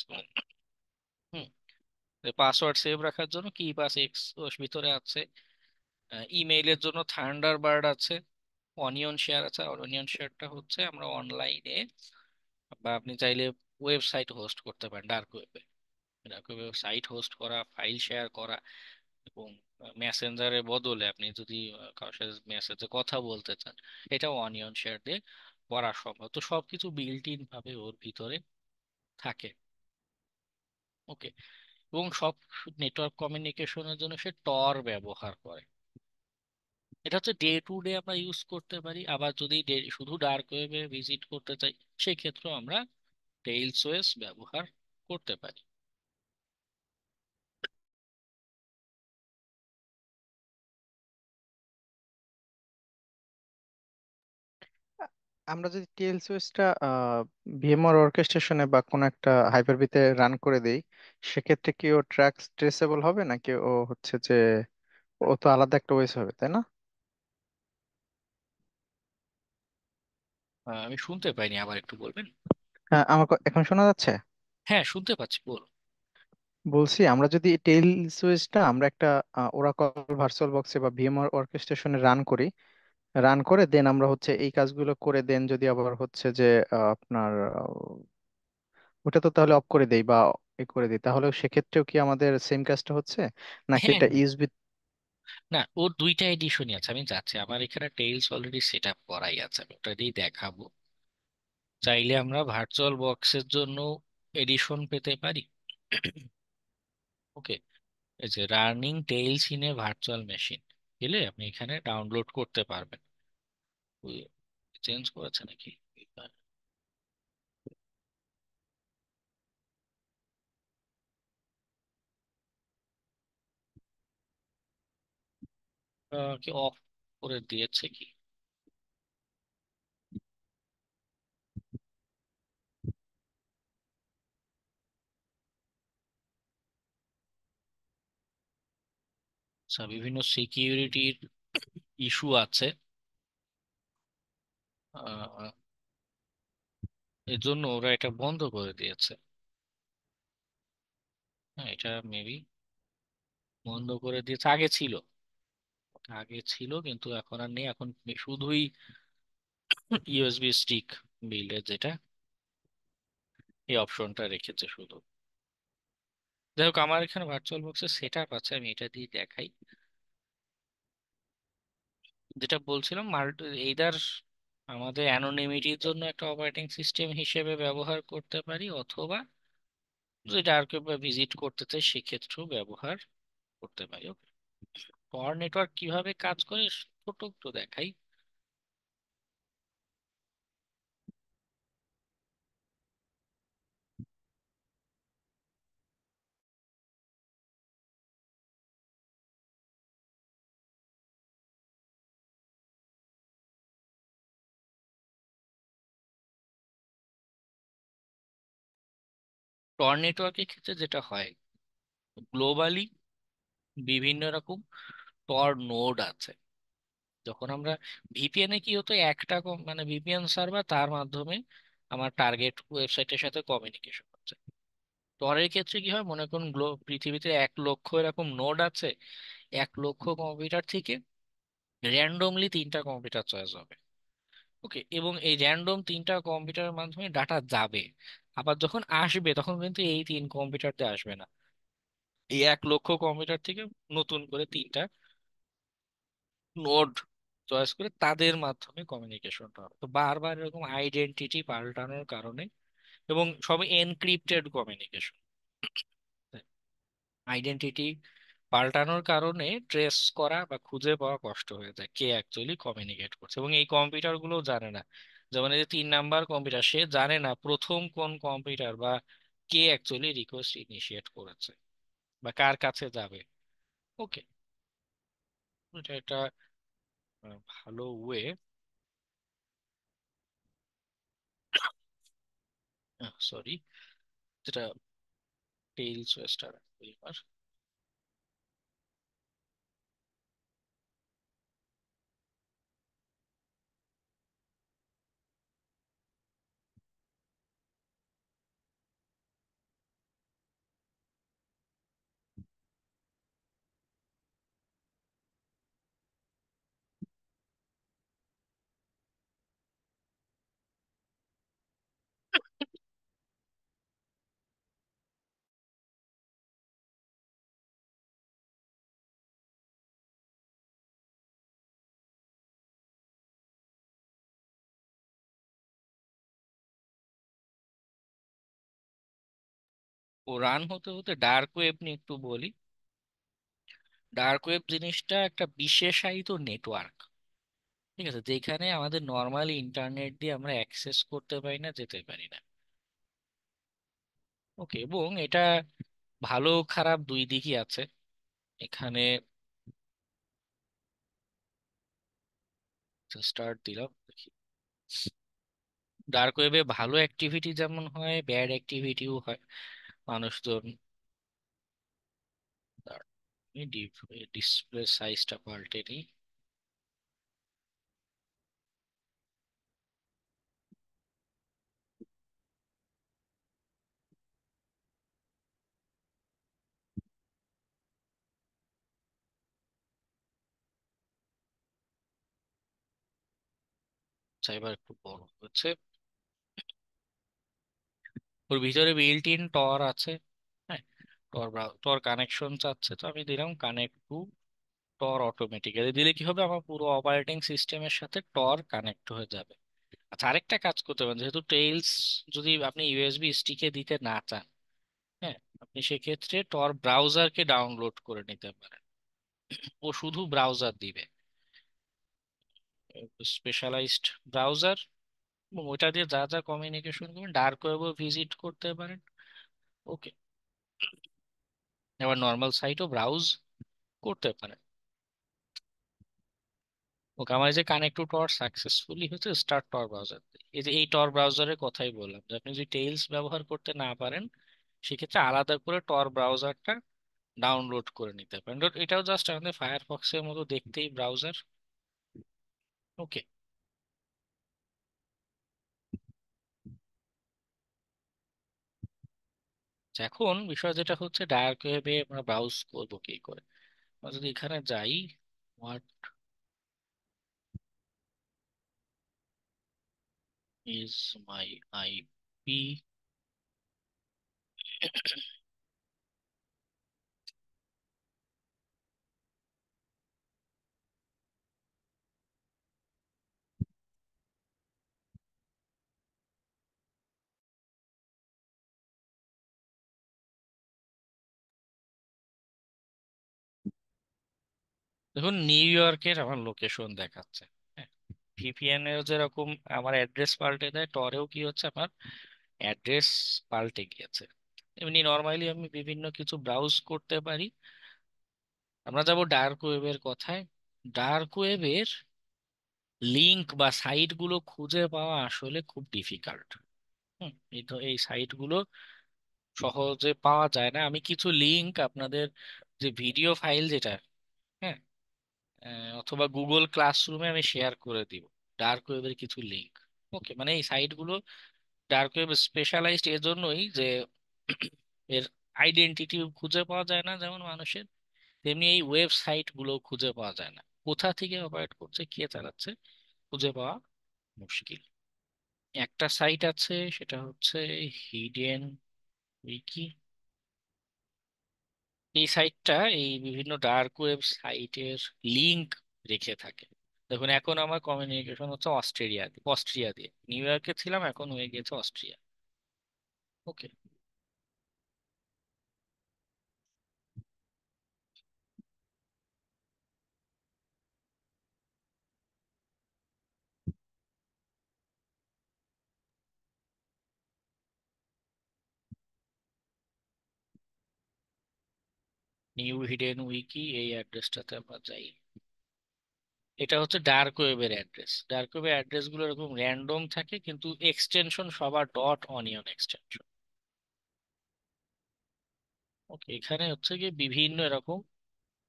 Speaker 1: হুম, পাসওয়ার্ড সেভ রাখার জন্য কি পাস এক্স ওর ভিতরে আছে, ইমেইলের জন্য থান্ডারবার্ড আছে, অনিয়ন শেয়ার আছে। আর অনিয়ন শেয়ারটা হচ্ছে আমরা অনলাইনে, বা আপনি চাইলে ওয়েবসাইট হোস্ট করতে পারেন ডার্ক ওয়েবে। ডার্ক ওয়েবে সাইট হোস্ট করা, ফাইল শেয়ার করা, এবং মেসেঞ্জারের বদলে আপনি যদি কারোর সাথে মেসেজে কথা বলতে চান, এটাও অনিয়ন শেয়ার দিয়ে করা সম্ভব। তো সবকিছু বিল্ট ইন ভাবে ওর ভিতরে থাকে। ওকে, এবং সব নেটওয়ার্ক কমিউনিকেশনের জন্য সে টর ব্যবহার করে। এটা হচ্ছে ডে টু ডে আমরা ইউজ করতে পারি। আবার যদি শুধু ডার্ক ওয়েবে ভিজিট করতে চাই, সেক্ষেত্রেও আমরা টেইলস ওএস ব্যবহার করতে পারি।
Speaker 5: আমরা যদি টিএলসিএসটা ভিএমআর অর্কেস্ট্রেশনে বা কোনো একটা হাইপারভিতে রান করে দেই, সেক্ষেত্রে কি ও ট্র্যাক ট্রেসেবল হবে, নাকি ও হচ্ছে যে ও তো আলাদা একটা ওয়েস হবে, তাই না?
Speaker 1: আমি শুনতে পাইনি, আবার একটু বলবেন?
Speaker 5: হ্যাঁ, আমাকে এখন শোনা যাচ্ছে।
Speaker 1: হ্যাঁ, শুনতে পাচ্ছি, বলুন।
Speaker 5: বলছি, আমরা যদি টেইলসিএসটা আমরা একটা ওরাকল ভার্চুয়াল বক্সে বা ভিএমআর অর্কেস্ট্রেশনে রান করি, রান করে দেন আমরা হচ্ছে এই কাজগুলো করে দেন, যদি আবার হচ্ছে যে আপনার ওটা তো তাহলে অফ করে দেই বা এ করে দিই, তাহলে সেক্ষেত্রেও কি আমাদের সেম কাজটা হচ্ছে, নাকি
Speaker 1: হ্যাঁ,
Speaker 5: এটা ইউএসবি?
Speaker 1: না, ওর দুইটা এডিশনই আছে, আমি যাচ্ছি, আমার এখানে টেইলস অলরেডি সেট আপ করাই আছে, আমি ওটা দিয়ে দেখাবো। চাইলে আমরা ভার্চুয়াল বক্সের জন্য এডিশন পেতে পারি। ওকে, এই যে running tales in a virtual machine গেলে আপনি এখানে ডাউনলোড করতে পারবেন। চেঞ্জ করেছে নাকি? কি অফ করে দিয়েছে কি? আচ্ছা, বিভিন্ন সিকিউরিটির ইস্যু আছে, আহ, এর জন্য ওরা এটা বন্ধ করে দিয়েছে। হ্যাঁ, এটা মেবি বন্ধ করে দিয়েছে, আগে ছিল কিন্তু এখন আর নেই, এখন শুধুই ইউএসবি স্টিক বিল্ডের যেটা, এই অপশনটা রেখেছে শুধু। যাই হোক, আমার এখানে ভার্চুয়াল বক্সের সেট আপ আছে, আমি এটা দিয়ে দেখাই। যেটা বলছিলাম, এইদার আমাদের অ্যানোনিমিটির জন্য একটা অপারেটিং সিস্টেম হিসেবে ব্যবহার করতে পারি, অথবা যদি ডার্ক ওয়েব বা ভিজিট করতে চাই সেক্ষেত্রেও ব্যবহার করতে পারি। ওকে, পর নেটওয়ার্ক কিভাবে কাজ করে ছোট একটু দেখাই। টর নেটওয়ার্কের ক্ষেত্রে যেটা হয়, গ্লোবালি বিভিন্ন রকম টর নোড আছে। যখন আমরা ভিপিএন এ কি হতো, একটা মানে ভিপিএন সার্ভার, তার মাধ্যমে আমার টার্গেট ওয়েবসাইটের সাথে কমিউনিকেশন হচ্ছে। টরের ক্ষেত্রে কি হয়, মনে করুন পৃথিবীতে 1 লক্ষ এরকম নোড আছে, 1 লক্ষ কম্পিউটার থেকে র্যান্ডমলি 3টা কম্পিউটার চয়েস হবে। ওকে, এবং এই র্যান্ডম 3টা কম্পিউটারের মাধ্যমে ডাটা যাবে, আবার যখন আসবে তখন কিন্তু এই 3 কম্পিউটারতে আসবে না, এই 1 লক্ষ কম্পিউটার থেকে নতুন করে 3টা নোড চয়েস করে তাদের মাধ্যমে কমিউনিকেশনটা হবে। তো বারবার এরকম আইডেন্টিটি পাল্টানোর কারণে, এবং সবই এনক্রিপ্টেড কমিউনিকেশন, আইডেন্টিটি পাল্টানোর কারণে ট্রেস করা বা খুঁজে পাওয়া কষ্ট হয়ে যায় কে অ্যাকচুয়ালি কমিউনিকেট করছে, এবং এই কম্পিউটার গুলো জানে না। যেমন এই যে 3 নাম্বার কম্পিউটার, সে জানে না প্রথম কোন কম্পিউটার বা কে অ্যাকচুয়ালি রিকোয়েস্ট ইনিশিয়েট করেছে বা কার কাছে যাবে। ওকে, এটা একটা ভালো ওয়ে। সরি, যেটা টেইলস ওয়েস্টার ও রান হতে হতে ডার্ক ওয়েব নিয়ে একটু বলি। ডার্ক ওয়েব জিনিসটা একটা বিশেষায়িত নেটওয়ার্ক, ঠিক আছে, যেখানে আমাদের নর্মালি ইন্টারনেট দিয়ে আমরা অ্যাক্সেস করতে পারি না, যেতে পারি না। ওকে, এবং এটা ভালো খারাপ দুই দিকই আছে এখানে। স্টার্ট দিলাম, দেখি। ডার্ক ওয়েবে ভালো অ্যাক্টিভিটি যেমন হয়, ব্যাড অ্যাক্টিভিটিও হয়। মানুষজন ডিসপ্লে সাইজটা পাল্টে নিই। সাইবার একটু বড় হচ্ছে। ওর ভিতরে বিল্ট ইন টর আছে। হ্যাঁ, টর কানেকশন চাচ্ছে, তো আমি দিলাম কানেক্ট টু টর অটোমেটিক্যালি। দিলে কি হবে, আমার পুরো অপারেটিং সিস্টেমের সাথে টর কানেক্ট হয়ে যাবে। আচ্ছা, আরেকটা কাজ করতে পারেন, যেহেতু টেইলস যদি আপনি ইউএসবি স্টিকে দিতে না চান, হ্যাঁ, আপনি সেক্ষেত্রে টর ব্রাউজারকে ডাউনলোড করে নিতে পারেন। ও শুধু ব্রাউজার দিবে, স্পেশালাইজড ব্রাউজার, এবং ওইটা দিয়ে যা যা কমিউনিকেশন করবেন, ডার্ক ওয়েবও ভিজিট করতে পারেন। ওকে, আবার নর্মাল সাইটও ব্রাউজ করতে পারেন। ওকে, আমার এই যে কানেক্ট টু টর সাকসেসফুলি হচ্ছে স্টার্ট টর ব্রাউজার। এই যে এই টর ব্রাউজারের কথাই বললাম, যে আপনি যদি টেইলস ব্যবহার করতে না পারেন, সেক্ষেত্রে আলাদা করে টর ব্রাউজারটা ডাউনলোড করে নিতে পারেন। এটাও জাস্ট আমাদের ফায়ারফক্সের মতো দেখতেই ব্রাউজার। ওকে, এখন বিষয় যেটা হচ্ছে ডার্ক ওয়েবে আমরা ব্রাউজ করবো কি করে। আমরা যদি এখানে যাই, হোয়াট ইজ মাই আইপি, দেখুন নিউ ইয়র্কের আমার লোকেশন দেখাচ্ছে। হ্যাঁ, ভিপিএন এও যেরকম আমার অ্যাড্রেস পাল্টে দেয়, টরেও কি হচ্ছে, আমার অ্যাড্রেস পাল্টে গিয়েছে। এমনি নর্মালি আমি বিভিন্ন কিছু ব্রাউজ করতে পারি। আমরা যাব ডার্ক ওয়েবের কথায়। ডার্ক ওয়েবের লিংক বা সাইট গুলো খুঁজে পাওয়া আসলে খুব ডিফিকাল্ট। এই তো এই সাইট গুলো সহজে পাওয়া যায় না। আমি কিছু লিংক আপনাদের, যে ভিডিও ফাইল যেটা, হ্যাঁ, অথবা গুগল ক্লাসরুমে আমি শেয়ার করে দিব ডার্ক ওয়েবের কিছু লিংক। ওকে, মানে এই সাইটগুলো ডার্ক ওয়েব স্পেশালাইজড এজন্যই যে এর আইডেন্টিটি খুঁজে পাওয়া যায় না যেমন মানুষের, তেমনি এই ওয়েবসাইট গুলো খুঁজে পাওয়া যায় না। কোথা থেকে অপারেট করছে, কে চালাচ্ছে, খুঁজে পাওয়া মুশকিল। একটা সাইট আছে, সেটা হচ্ছে হিডেন উইকি। এই সাইটটা এই বিভিন্ন ডার্ক ওয়েব সাইটের লিংক রেখে থাকে। দেখুন, এখন আমার কমিউনিকেশন হচ্ছে অস্ট্রিয়া দিয়ে। নিউ ইয়র্কে ছিলাম, এখন হয়ে গেছে অস্ট্রিয়া। ওকে, নিউ হিডেন উইকি, এই অ্যাড্রেসটাতে আমরা যাই। এটা হচ্ছে ডার্ক ওয়েবের অ্যাড্রেস। ডার্ক ওয়েবের অ্যাড্রেস গুলো এরকম র্যান্ডম থাকে, কিন্তু এক্সটেনশন সবার ডট অনিয়ন এক্সটেনশন। ওকে, এখানে হচ্ছে গিয়ে বিভিন্ন এরকম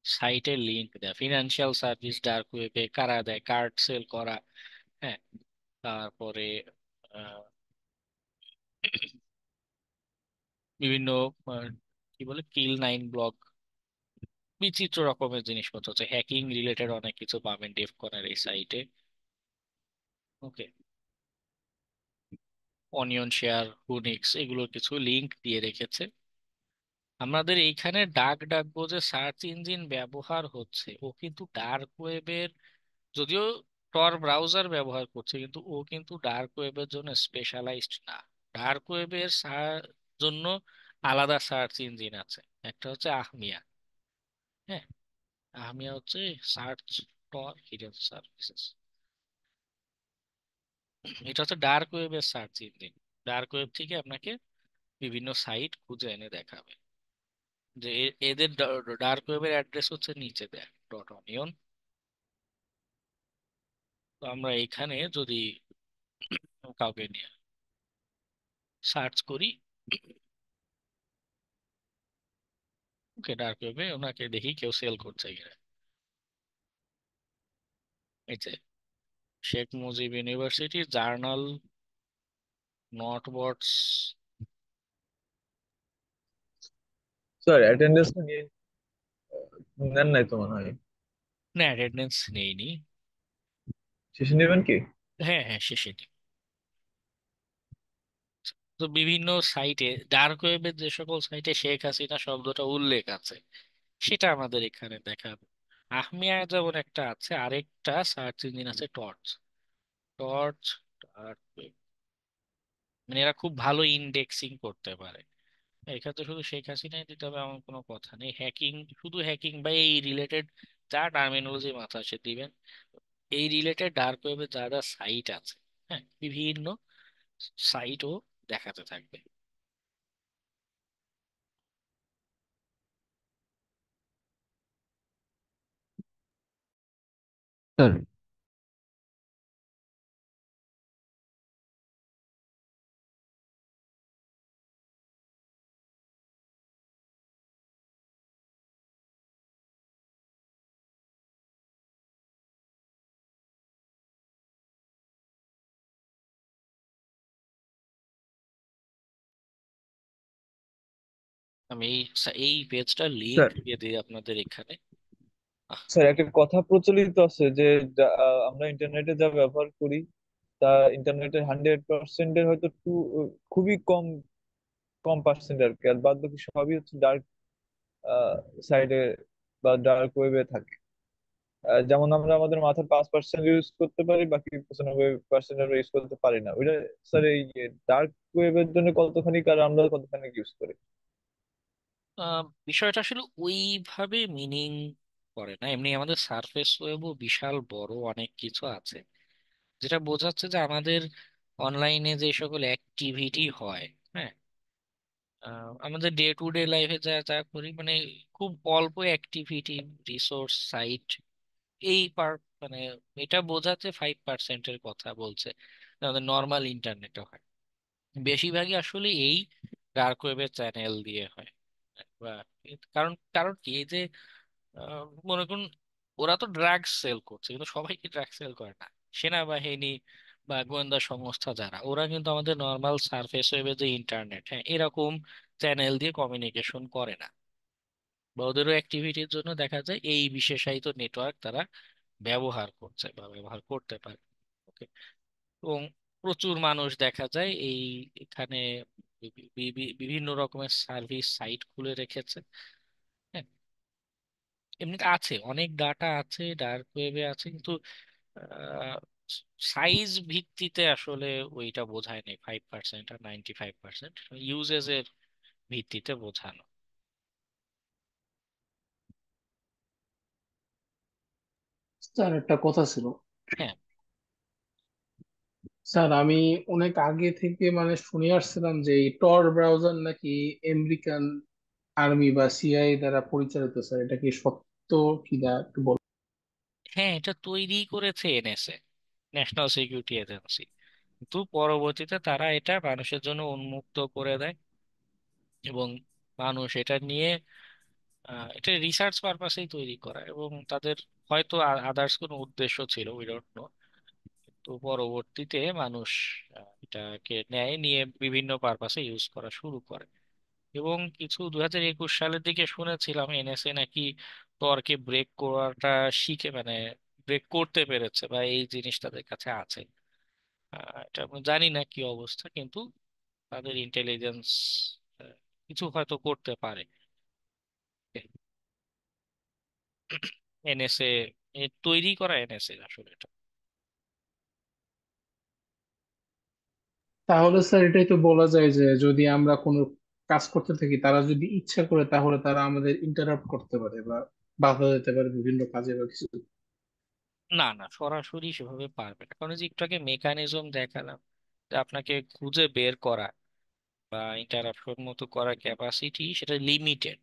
Speaker 1: সাইটের লিংক দেয়। ফিনান্সিয়াল সার্ভিস ডার্ক ওয়েবে কারা দেয়, কার্ড সেল করা, হ্যাঁ, তারপরে আহ, বিভিন্ন আহ, কি বলে, কিল 9 ব্লগ, বিচিত্র রকমের জিনিসপত্র হচ্ছে, হ্যাকিং রিলেটেড অনেক কিছু পাবেন ডেফকনের এই সাইটে। ওকে, অনিয়ন শেয়ার, হুনিক্স, এগুলোর কিছু লিংক দিয়ে রেখেছে। আমাদের এইখানে ডাক ডাকবো যে সার্চ ইঞ্জিন ব্যবহার হচ্ছে, ও কিন্তু ডার্ক ওয়েবের, যদিও টর ব্রাউজার ব্যবহার করছে, কিন্তু ও কিন্তু ডার্ক ওয়েবের জন্য স্পেশালাইজড না। ডার্ক ওয়েবের জন্য আলাদা সার্চ ইঞ্জিন আছে। একটা হচ্ছে আহমিয়া। হ্যাঁ, আহমিয়া হচ্ছে সার্চ ফর হিডেন সার্ভিসেস। এটা হচ্ছে ডার্ক ওয়েবের সার্চ ইঞ্জিন। ডার্ক ওয়েব থেকে আপনাকে বিভিন্ন সাইট খুঁজে এনে দেখাবে। যে এদের ডার্ক ওয়েবের অ্যাড্রেস হচ্ছে নিচে দেয়, ডট অনিয়ন। তো আমরা এখানে যদি কাউকে নিয়ে সার্চ করি, ওকে, ডার্ক ওয়েবে ওনাকে দেখি কেউ সেল করছে কিনা। এই যে Sheikh Mujib university journal, not bots.
Speaker 4: Sir attendance নিয়ে নেন নাই তো মনে হয়।
Speaker 1: না, অ্যাটেন্ডেন্স নেইনি।
Speaker 4: শেষে নেবেন কি?
Speaker 1: হ্যাঁ হ্যাঁ, শেষে। তো বিভিন্ন সাইটে, ডার্ক ওয়েবের যে সকল সাইটে শেখ হাসিনা শব্দটা উল্লেখ আছে, সেটা আমাদের এখানে দেখাবে। আহমিয়া যেমন একটা আছে, আরেকটা সার্চ ইঞ্জিন আছে টর্চ। টর্চ, ডার্ক ওয়েব, মানে এরা খুব ভালো ইন্ডেক্সিং করতে পারে। এক্ষেত্রে শুধু শেখ হাসিনাই দিতে হবে এমন কোনো কথা নেই। হ্যাকিং, শুধু হ্যাকিং বা এই রিলেটেড যা টার্মিনোলজি মাথা সে দিবেন, এই রিলেটেড ডার্ক ওয়েবে যা যা সাইট আছে, হ্যাঁ, বিভিন্ন সাইটও দেখাতে থাকবে।
Speaker 5: স্যার,
Speaker 1: আমি এই পেজটার লিংক
Speaker 4: স্যার,
Speaker 1: দিয়ে দিই আপনাদের এখানে। আহ,
Speaker 4: স্যার একটা কথা প্রচলিত আছে যে আমরা ইন্টারনেটে যা ব্যবহার করি তা ইন্টারনেটের 100% হয়তো খুবই কম কম পার্সেন্ট আর কি, আর বাদ বাকি সবই হচ্ছে ডার্ক সাইডে বা ডার্ক ওয়েবে থাকে। যেমন আমরা আমাদের মাথার 5% ইউজ করতে পারি, বাকি 95% আমরা ইউজ করতে পারি না ওইটা। স্যার এই ডার্ক ওয়েবের জন্য কতখানি আর আমরা কতখানি ইউজ করি?
Speaker 1: বিষয়টা আসলে ওইভাবে মিনিং করে না। এমনি আমাদের সারফেস ওয়েবও বিশাল বড় অনেক কিছু আছে, যেটা বোঝাচ্ছে যে আমাদের অনলাইনে যে সকল অ্যাক্টিভিটি হয়, হ্যাঁ, আমাদের ডে টু ডে লাইফে যা যা করি, মানে খুব অল্প অ্যাক্টিভিটি, রিসোর্স, সাইট, এই পার্ট, মানে এটা বোঝাচ্ছে 5%-এর কথা বলছে। আমাদের নর্মাল ইন্টারনেটে হয় বেশিরভাগই আসলে এই ডার্ক ওয়েবের চ্যানেল দিয়ে হয়। বা কারণ কারণ কি, এই যে মনে করুন, ওরা তো ড্রাগস সেল করছে, কিন্তু সবাই কি ড্রাগস সেল করে না। সেনাবাহিনী বা গোয়েন্দা সংস্থা যারা, ওরা কিন্তু আমাদের নর্মাল সারফেস ওয়েবে যে ইন্টারনেট, হ্যাঁ, এরকম চ্যানেল দিয়ে কমিউনিকেশন করে না। বা ওদেরও অ্যাক্টিভিটির জন্য দেখা যায় এই বিশেষায়িত নেটওয়ার্ক তারা ব্যবহার করছে বা ব্যবহার করতে পারে। ওকে। এবং প্রচুর মানুষ দেখা যায় এই এখানে বিভিন্ন রকমের সার্ভিস সাইট খুলে রেখেছে। হ্যাঁ, এমনিতে আছে, অনেক ডাটা আছে ডার্ক ওয়েবে আছে, কিন্তু সাইজ ভিত্তিতে আসলে ওইটা বোঝায় নেই 5% আর 95% ইউজেসের ভিত্তিতে বোঝানো।
Speaker 6: স্যার একটা কথা ছিল।
Speaker 1: হ্যাঁ
Speaker 6: স্যার আমি অনেক আগে থেকে মানে শুনে আসছিলাম যে এই টর ব্রাউজার নাকি আমেরিকান আর্মি বা সিআইএ দ্বারা পরিচালিত। স্যার এটা কি সত্য কিনা একটু বল।
Speaker 1: হ্যাঁ, এটা তৈরি করেছে এনএসএ, ন্যাশনাল সিকিউরিটি এজেন্সি, কিন্তু পরবর্তীতে তারা এটা মানুষের জন্য উন্মুক্ত করে দেয়। এবং মানুষ এটা নিয়ে এটা রিসার্চ পারপাসেই তৈরি করা, এবং তাদের হয়তো আদার্স কোনো উদ্দেশ্য ছিল, উই ডোন্ট নো। তো পরবর্তীতে মানুষ এটাকে নেয়, নিয়ে বিভিন্ন পারপাসে ইউজ করা শুরু করে। এবং কিছু 2021 সালের দিকে শুনেছিলাম এনএসএ নাকি তর্কে ব্রেক করাটা শিখে, মানে ব্রেক করতে পেরেছে, বা এই জিনিস তাদের কাছে আছে। এটা আমি জানি না কি অবস্থা, কিন্তু তাদের ইন্টেলিজেন্স কিছু হয়তো করতে পারে এনএসএ, তৈরি করা এনএসএ আসলে এটা।
Speaker 6: তাহলে স্যার এটাই তো বলা যায় যে যদি আমরা কোনো কাজ করতে থাকি, তারা যদি ইচ্ছা করে তাহলে তারা আমাদের ইন্টারাপ্ট করতে পারে বা বাধা দিতে পারে বিভিন্ন কাজে বা কিছু।
Speaker 1: না না, সরাসরি সেভাবে পারবে না, কারণ এই যে একটু আগে মেকানিজম দেখালাম যে আপনাকে খুঁজে বের করা বা ইন্টারাপশন মতো করার ক্যাপাসিটি সেটা লিমিটেড।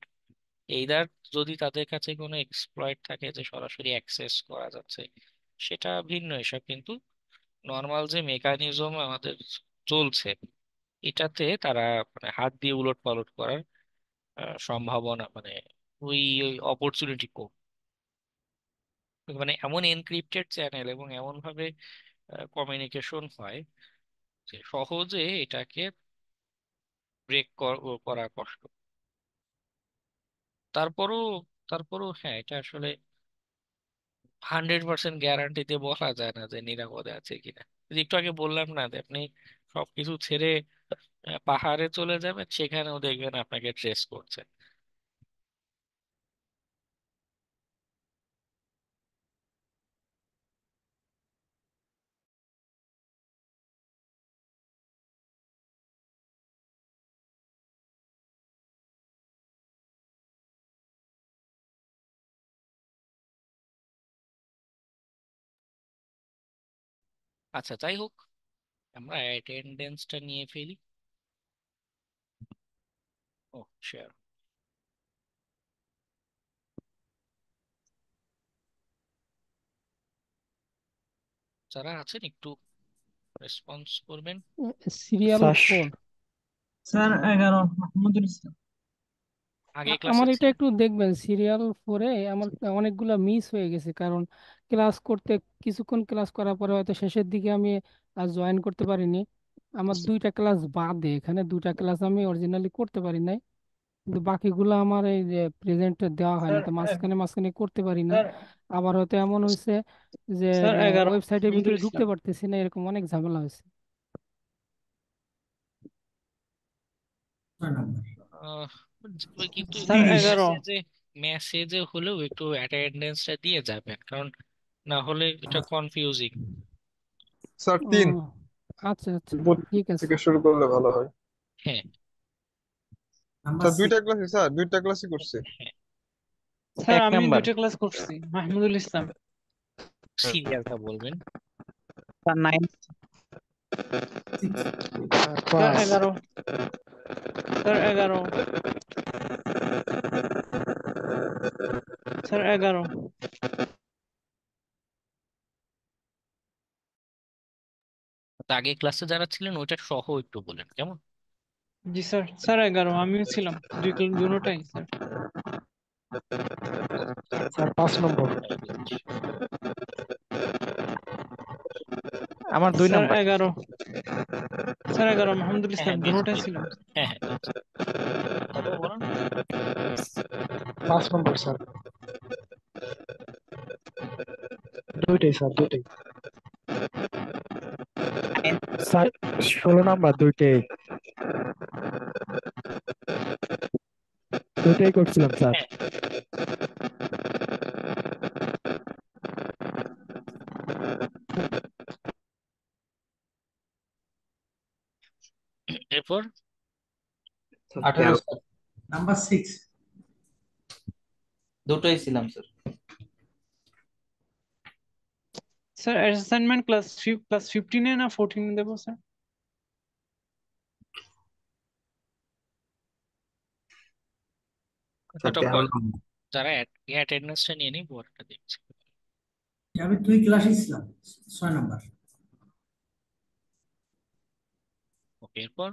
Speaker 1: এইদার যদি তাদের কাছে কোনো এক্সপ্লয়েট থাকে যে সরাসরি অ্যাক্সেস করা যাচ্ছে, সেটা ভিন্ন এসব, কিন্তু নর্মাল যে মেকানিজম আমাদের চলছে এটাতে তারা মানে হাত দিয়ে উলট পালট করার সম্ভাবনা মানে ওই অপরচুনিটি কম। মানে এমন এনক্রিপ্টেড চ্যানেল এবং এমন ভাবে কমিউনিকেশন হয় যে সহজে এটাকে ব্রেক করা কষ্ট। তারপরও তারপরও হ্যাঁ, এটা আসলে 100% গ্যারান্টিতে বলা যায় না যে নিরাপদে আছে কিনা। যে একটু আগে বললাম না যে আপনি সবকিছু ছেড়ে পাহাড়ে চলে যাবেন, সেখানেও দেখবেন আপনাকে ট্রেস করছে। আচ্ছা, যাই হোক, আমরা অ্যাটেন্ডেন্সটা নিয়ে ফেলি। ও শিওর, যারা আছেন একটু রেসপন্স করবেন।
Speaker 7: Serial
Speaker 3: sir
Speaker 7: 4।
Speaker 2: স্যার 11 মাহমুদুল ইসলাম।
Speaker 1: আগে ক্লাসে
Speaker 7: আমার এটা
Speaker 1: ছিলেন?
Speaker 7: একটু দেখবেন, সিরিয়াল 4-এ আমার অনেকগুলা মিস হয়ে গেছে, কারণ ক্লাস করতে কিছুক্ষণ ক্লাস করার পরে হয়তো শেষের দিকে আমি আর জয়েন করতে পারিনি। আমার 2টা ক্লাস বাদে এখানে 2টা ক্লাস আমি অরিজিনালি করতে পারি নাই, কিন্তু বাকিগুলো আমার এই যে প্রেজেন্ট দেওয়া হয় না,
Speaker 2: স্যার
Speaker 7: তো মাঝখানে মাঝখানে করতে পারি না।
Speaker 2: স্যার
Speaker 7: আবার হয়তো এমন হয়েছে যে
Speaker 2: স্যার 11
Speaker 7: ওয়েবসাইটের
Speaker 2: মাহমুদুল
Speaker 7: ভিতরে ঢুকতে
Speaker 2: ইসলাম।
Speaker 7: পারতেছি না, এরকম অনেক ঝামেলা হয়েছে।
Speaker 1: আহ, ওই কিন্তু
Speaker 2: স্যার
Speaker 1: একটু
Speaker 2: 11।
Speaker 1: মেসেজে মেসেজে হলেও একটু অ্যাটেন্ডেন্সটা দিয়ে যাবেন, কারণ না হলে এটা কনফিউজিং।
Speaker 4: স্যার
Speaker 7: ও
Speaker 4: 3
Speaker 7: আচ্ছা আচ্ছা,
Speaker 4: উপর
Speaker 7: ঠিক আছে।
Speaker 4: থেকে শুরু করলে ভালো হয়।
Speaker 1: হ্যাঁ
Speaker 4: স্যার দুইটা ক্লাসই করছে।
Speaker 1: হ্যাঁ,
Speaker 2: স্যার
Speaker 5: এক
Speaker 2: আমি
Speaker 5: নাম্বার।
Speaker 2: 2টা ক্লাস করছি, মাহমুদুল ইসলাম।
Speaker 1: সিরিয়ালটা বলবেন।
Speaker 5: Sir 9।
Speaker 2: Sir
Speaker 5: pass.
Speaker 2: 11। Sir 11। Sir 11।
Speaker 1: তো আগে ক্লাসে যারা ছিলেন ওইটা সহ একটু বলেন কেমন।
Speaker 2: জি স্যার, স্যার 11 আমিও ছিলাম, দুটোটাই স্যার।
Speaker 5: স্যার 5 নম্বর।
Speaker 1: তাই দিচ্ছি।
Speaker 5: আমার 2
Speaker 2: স্যার
Speaker 5: নম্বর।
Speaker 2: 11। স্যার 11 মাহমুদুল
Speaker 1: হ্যাঁ
Speaker 2: ইসলাম,
Speaker 1: হ্যাঁ, দিয়েছি
Speaker 2: দুটোটাই
Speaker 1: দিয়েছি
Speaker 2: ছিলাম।
Speaker 1: দিয়েছি। হ্যাঁ হ্যাঁ, দিয়েছি। তারপর বলুন।
Speaker 5: 5 নম্বর স্যার। দুইটাই স্যার, দুইটাই। স্যার 16 নম্বর, দুইটাই দুইটাই করছিলাম স্যার।
Speaker 1: হ্যাঁ, এরপর
Speaker 8: 18 স্যার। নাম্বার 6 দুটোই ছিলাম স্যার।
Speaker 2: স্যার অ্যাসাইনমেন্ট ক্লাস 15-এ না 14-এ দেবো স্যার?
Speaker 8: স্যার
Speaker 1: ওটা
Speaker 8: 13 নম্বর।
Speaker 1: যারা অ্যাটেন্ডেন্সটা নিয়ে নিই পরেরটা দেখছি।
Speaker 8: আমি দুই ক্লাসে ছিলাম, 6 নম্বর।
Speaker 1: ওকে, এরপর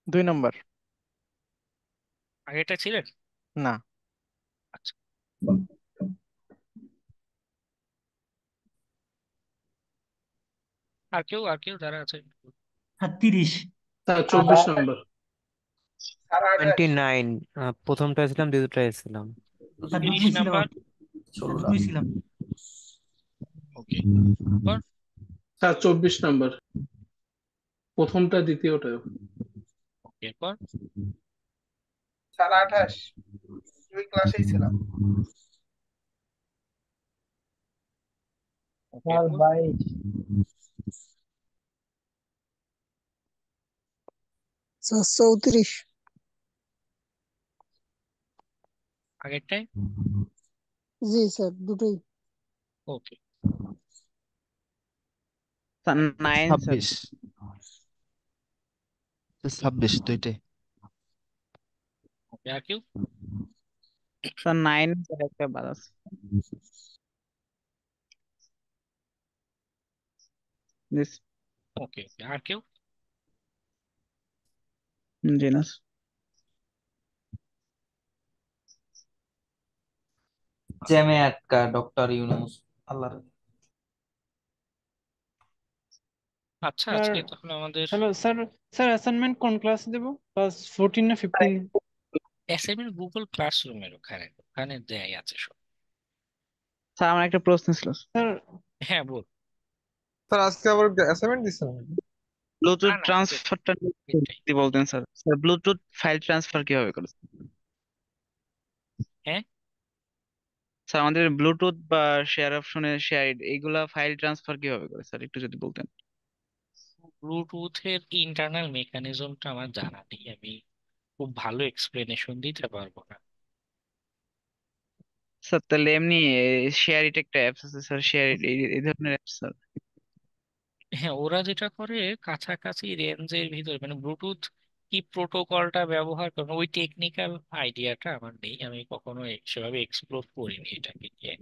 Speaker 5: 2 নম্বর।
Speaker 1: আগেটা ছিলেন?
Speaker 5: না।
Speaker 1: আচ্ছা, আর কেউ যারা আছে?
Speaker 8: আর 30।
Speaker 6: স্যার 24 নম্বর।
Speaker 3: 29। প্রথমটায় ছিলাম, দ্বিতীয়টায় ছিলাম।
Speaker 8: স্যার
Speaker 1: 30
Speaker 8: দুটোই ছিলাম
Speaker 1: নাম্বার।
Speaker 8: আমি। দুটোই ছিলাম।
Speaker 1: ওকে, এরপর
Speaker 6: স্যার 24 নম্বর, প্রথমটা দ্বিতীয়টা।
Speaker 1: ওকে, এরপর
Speaker 9: স্যার 28 দুই ক্লাসেই ছিলাম।
Speaker 1: ওকে,
Speaker 8: স্যার
Speaker 1: এরপর
Speaker 8: 22।
Speaker 10: স্যার 34।
Speaker 1: আগেরটায়?
Speaker 10: জি স্যার, দুটোই।
Speaker 1: ওকে।
Speaker 11: Sir 9 sir.
Speaker 12: 26, 26 দুইটাই।
Speaker 1: ওকে, আর কেউ?
Speaker 11: স্যার 9 স্যার, একটা বাদ আছে। জি
Speaker 1: ওকে ওকে, আর কেউ?
Speaker 11: জি না স্যার।
Speaker 13: জ্যামে আটকা ডক্টর ইউনূস, আল্লাহ।
Speaker 1: আচ্ছা,
Speaker 2: স্যার
Speaker 1: আজকে তাহলে আমাদের
Speaker 2: হ্যালো স্যার, স্যার অ্যাসাইনমেন্ট কোন ক্লাসে দেবো? ক্লাস 14 না 15?
Speaker 1: অ্যাসাইনমেন্ট গুগল ক্লাসরুমের ওখানে ওখানে দেয় আছে সব।
Speaker 11: স্যার আমার একটা প্রশ্ন ছিল।
Speaker 2: স্যার
Speaker 1: হ্যাঁ, বল।
Speaker 4: স্যার আজকে আবার অ্যাসাইনমেন্ট দিচ্ছেন নাকি?
Speaker 1: না
Speaker 11: ব্লুটুথ
Speaker 1: না,
Speaker 11: ট্রান্সফারটা
Speaker 1: এটাই।
Speaker 11: যদি বলতেন sir. Sir Bluetooth file transfer কিভাবে করে?
Speaker 1: হ্যাঁ,
Speaker 11: স্যার আমাদের ব্লুটুথ বা শেয়ার অপশনে শেয়ার এইগুলা ফাইল ট্রান্সফার কিভাবে করে স্যার, একটু যদি বলতেন।
Speaker 1: ব্লুটুথের ইন্টারনাল মেকানিজমটা আমার জানা নেই, আমি খুব ভালো এক্সপ্লেনেশন দিতে পারবো না।
Speaker 11: স্যার তাহলে এমনি শেয়ার ইট একটা অ্যাপস আছে স্যার, শেয়ার ইট এই ধরনের অ্যাপস স্যার।
Speaker 1: হ্যাঁ, ওরা যেটা করে কাছাকাছি রেঞ্জের ভিতরে, মানে ব্লুটুথ কি প্রোটোকলটা ব্যবহার করে ওই টেকনিক্যাল আইডিয়াটা আমার নেই, আমি কখনো সেভাবে এক্সপ্লোর করিনি এটাকে নিয়ে।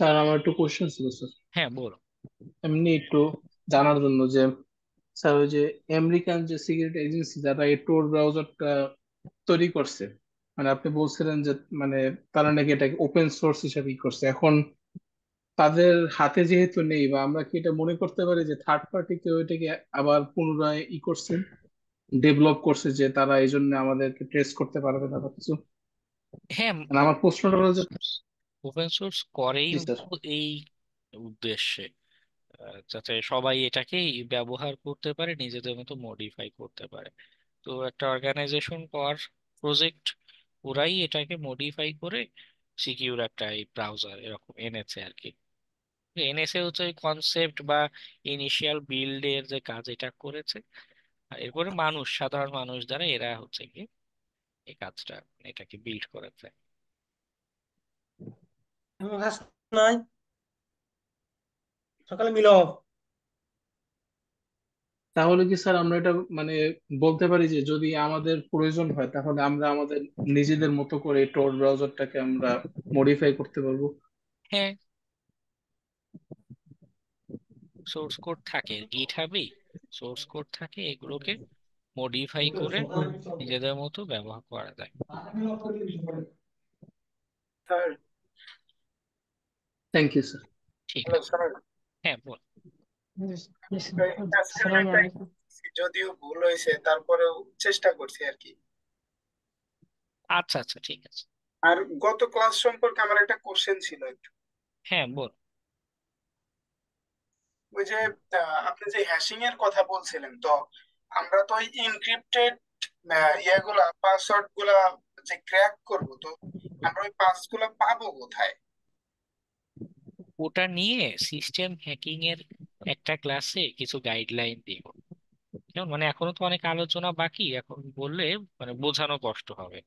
Speaker 6: স্যার আমার একটু কোশ্চেন ছিল স্যার,
Speaker 1: হ্যাঁ, বলো।
Speaker 6: এমনি একটু জানার জন্য যে স্যার ওই যে আমেরিকান যে সিকিউরিটি এজেন্সি যারা এই টোর ব্রাউজারটা তৈরি করছে, মানে আপনি বলছিলেন যে মানে তারা নাকি এটাকে ওপেন সোর্স হিসেবে করছে, এখন তাদের হাতে যেহেতু নেই, বা আমরা কি এটা মনে করতে পারি যে থার্ড পার্টি কেউ এটাকে আবার পুনরায় করছে, ডেভেলপ করছে, যে তারা এই জন্য আমাদেরকে ট্রেস করতে পারবে না বা কিছু?
Speaker 1: হ্যাঁ,
Speaker 6: মানে আমার প্রশ্নটা হলো যে,
Speaker 1: ওপেন সোর্স করেই
Speaker 6: জি স্যার।
Speaker 1: এই উদ্দেশ্যে, যাতে সবাই এটাকেই ব্যবহার করতে পারে, নিজেদের মতো মডিফাই করতে পারে। তো একটা অর্গানাইজেশন পাওয়ার প্রজেক্ট, ওরাই এটাকে মডিফাই করে সিকিউর একটা এই ব্রাউজার এরকম এনেছে আর কি। এনেছে হচ্ছে ওই কনসেপ্ট বা ইনিশিয়াল বিল্ডের যে কাজ এটা করেছে, আর এরপরে মানুষ, সাধারণ মানুষ দ্বারা এরা হচ্ছে কি এই কাজটা, এটাকে বিল্ড করেছে।
Speaker 8: ক্লাস নাই, সকালে মিলব।
Speaker 6: তাহলে কি স্যার আমরা এটা মানে বলতে পারি যে যদি আমাদের প্রয়োজন হয় তাহলে আমরা আমাদের নিজেদের মতো করে টোর ব্রাউজারটাকে আমরা মডিফাই করতে পারবো?
Speaker 1: হ্যাঁ, সোর্স কোড থাকে গিট হাবেই, সোর্স কোড থাকে, এগুলোকে মডিফাই করে নিজেদের মতো ব্যবহার করা যায়।
Speaker 9: Sir,
Speaker 6: thank you sir.
Speaker 1: ঠিক
Speaker 9: হ্যালো
Speaker 1: আছে।
Speaker 9: স্যার,
Speaker 1: হ্যাঁ, বল।
Speaker 2: আসসালামু
Speaker 9: অ্যাসাইনমেন্টটা
Speaker 2: আলাইকুম।
Speaker 9: যদিও ভুল হয়েছে তারপরেও চেষ্টা করছি আর কি।
Speaker 1: আচ্ছা আচ্ছা, ঠিক আছে।
Speaker 9: আর গত ক্লাস সম্পর্কে আমার একটা কোশ্চেন ছিল একটু।
Speaker 1: হ্যাঁ, বল।
Speaker 9: ওই যে আপনি যে হ্যাশিং এর কথা বলছিলেন, তো আমরা তো ওই ইনক্রিপ্টেড ইয়েগুলা পাসওয়ার্ড গুলা যে ক্র্যাক করব, তো আমরা ওই পাস গুলা পাবো কোথায়?
Speaker 1: ওটা নিয়ে সিস্টেম হ্যাকিং এর একটা ক্লাসে কিছু গাইডলাইন দিব। কেমন, মানে এখনো তো অনেক আলোচনা বাকি, এখন বললে মানে বোঝানো কষ্ট হবে।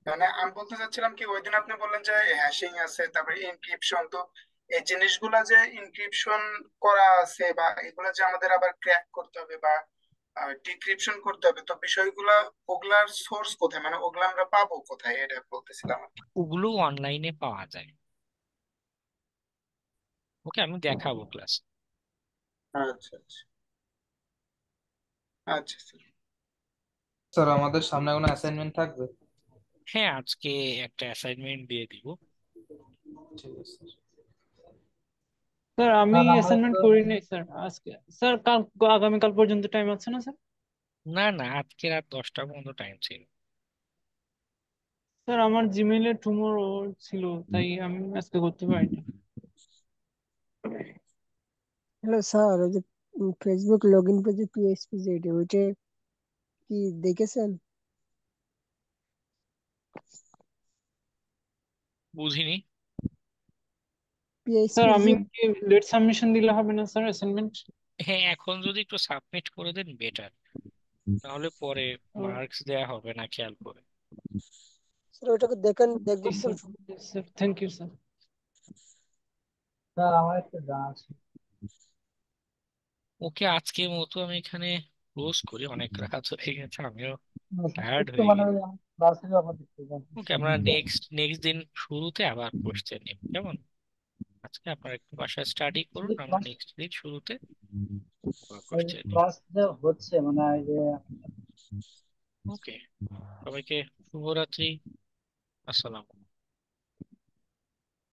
Speaker 9: মানে আমি বলতে চাচ্ছিলাম কি, ওই দিন আপনি বললেন যে হ্যাশিং আছে, তারপরে ইনক্রিপশন, তো এই জিনিসগুলা যে ইনক্রিপশন করা আছে বা এগুলা যে আমাদের আবার ক্র্যাক করতে হবে বা ডিক্রিপশন করতে হবে, তো বিষয়গুলা ওগুলার সোর্স কোথায়, মানে ওগুলা আমরা পাবো কোথায়, এটা বলতেছিলাম আর কি।
Speaker 1: ওগুলো অনলাইনে পাওয়া যায়। ওকে, আমি দেখাবো ক্লাস।
Speaker 9: আচ্ছা আচ্ছা। আচ্ছা স্যার।
Speaker 13: স্যার আমাদের সামনে কোনো অ্যাসাইনমেন্ট থাকবে?
Speaker 1: হ্যাঁ, আজকে একটা অ্যাসাইনমেন্ট দিয়ে দিব।
Speaker 13: ঠিক আছে।
Speaker 2: স্যার আমি
Speaker 13: স্যার আমরা
Speaker 2: অ্যাসাইনমেন্ট
Speaker 13: তো
Speaker 2: করি নাই স্যার আজকে। স্যার কাল, আগামীকাল পর্যন্ত টাইম আছে না স্যার?
Speaker 1: না না, আজকে রাত 10টা পর্যন্ত টাইম ছিল।
Speaker 2: স্যার আমার জিমেইলে টুমোরো ছিল, তাই আমি আজকে করতে পারিনি।
Speaker 10: হ্যালো স্যার, ওই যে ফেসবুক লগ ইন পেজে পিএইচপি যেটা, ওইটা কি দেখেছেন?
Speaker 1: বুঝিনি।
Speaker 2: স্যার
Speaker 10: পিএইচপি
Speaker 2: আমি কি লেট সাবমিশন দিলে হবে না স্যার অ্যাসাইনমেন্ট?
Speaker 1: হ্যাঁ, এখন যদি একটু সাবমিট করে দেন বেটার, তাহলে পরে মার্কস দেয়া হবে না খেয়াল করে।
Speaker 10: স্যার ওটাকে দেখেন,
Speaker 2: জি
Speaker 10: দেখবেন
Speaker 2: sir, sir thank you sir.
Speaker 8: Sir আমার একটা জানা আছে।
Speaker 1: ওকে, আজকের মতো আমি এখানে ক্লোজ করি, অনেক রাত হয়ে গেছে, আমিও টায়ার্ড
Speaker 8: একটু
Speaker 1: হয়ে
Speaker 8: মানে
Speaker 1: গেছি।
Speaker 8: ওই আমার ক্লাসের ব্যাপার দেখতে
Speaker 1: ওকে, আমরা নেক্সট দিন শুরুতে আবার কোশ্চেন নিব, কেমন? আজকে আপনারা একটু বাসায় স্টাডি করুন, আমরা নেক্সট দিন শুরুতে কোশ্চেন নিব।
Speaker 8: ক্লাস যা হচ্ছে মানে এই যে
Speaker 1: ওকে, সবাইকে শুভরাত্রি, আসসালাম।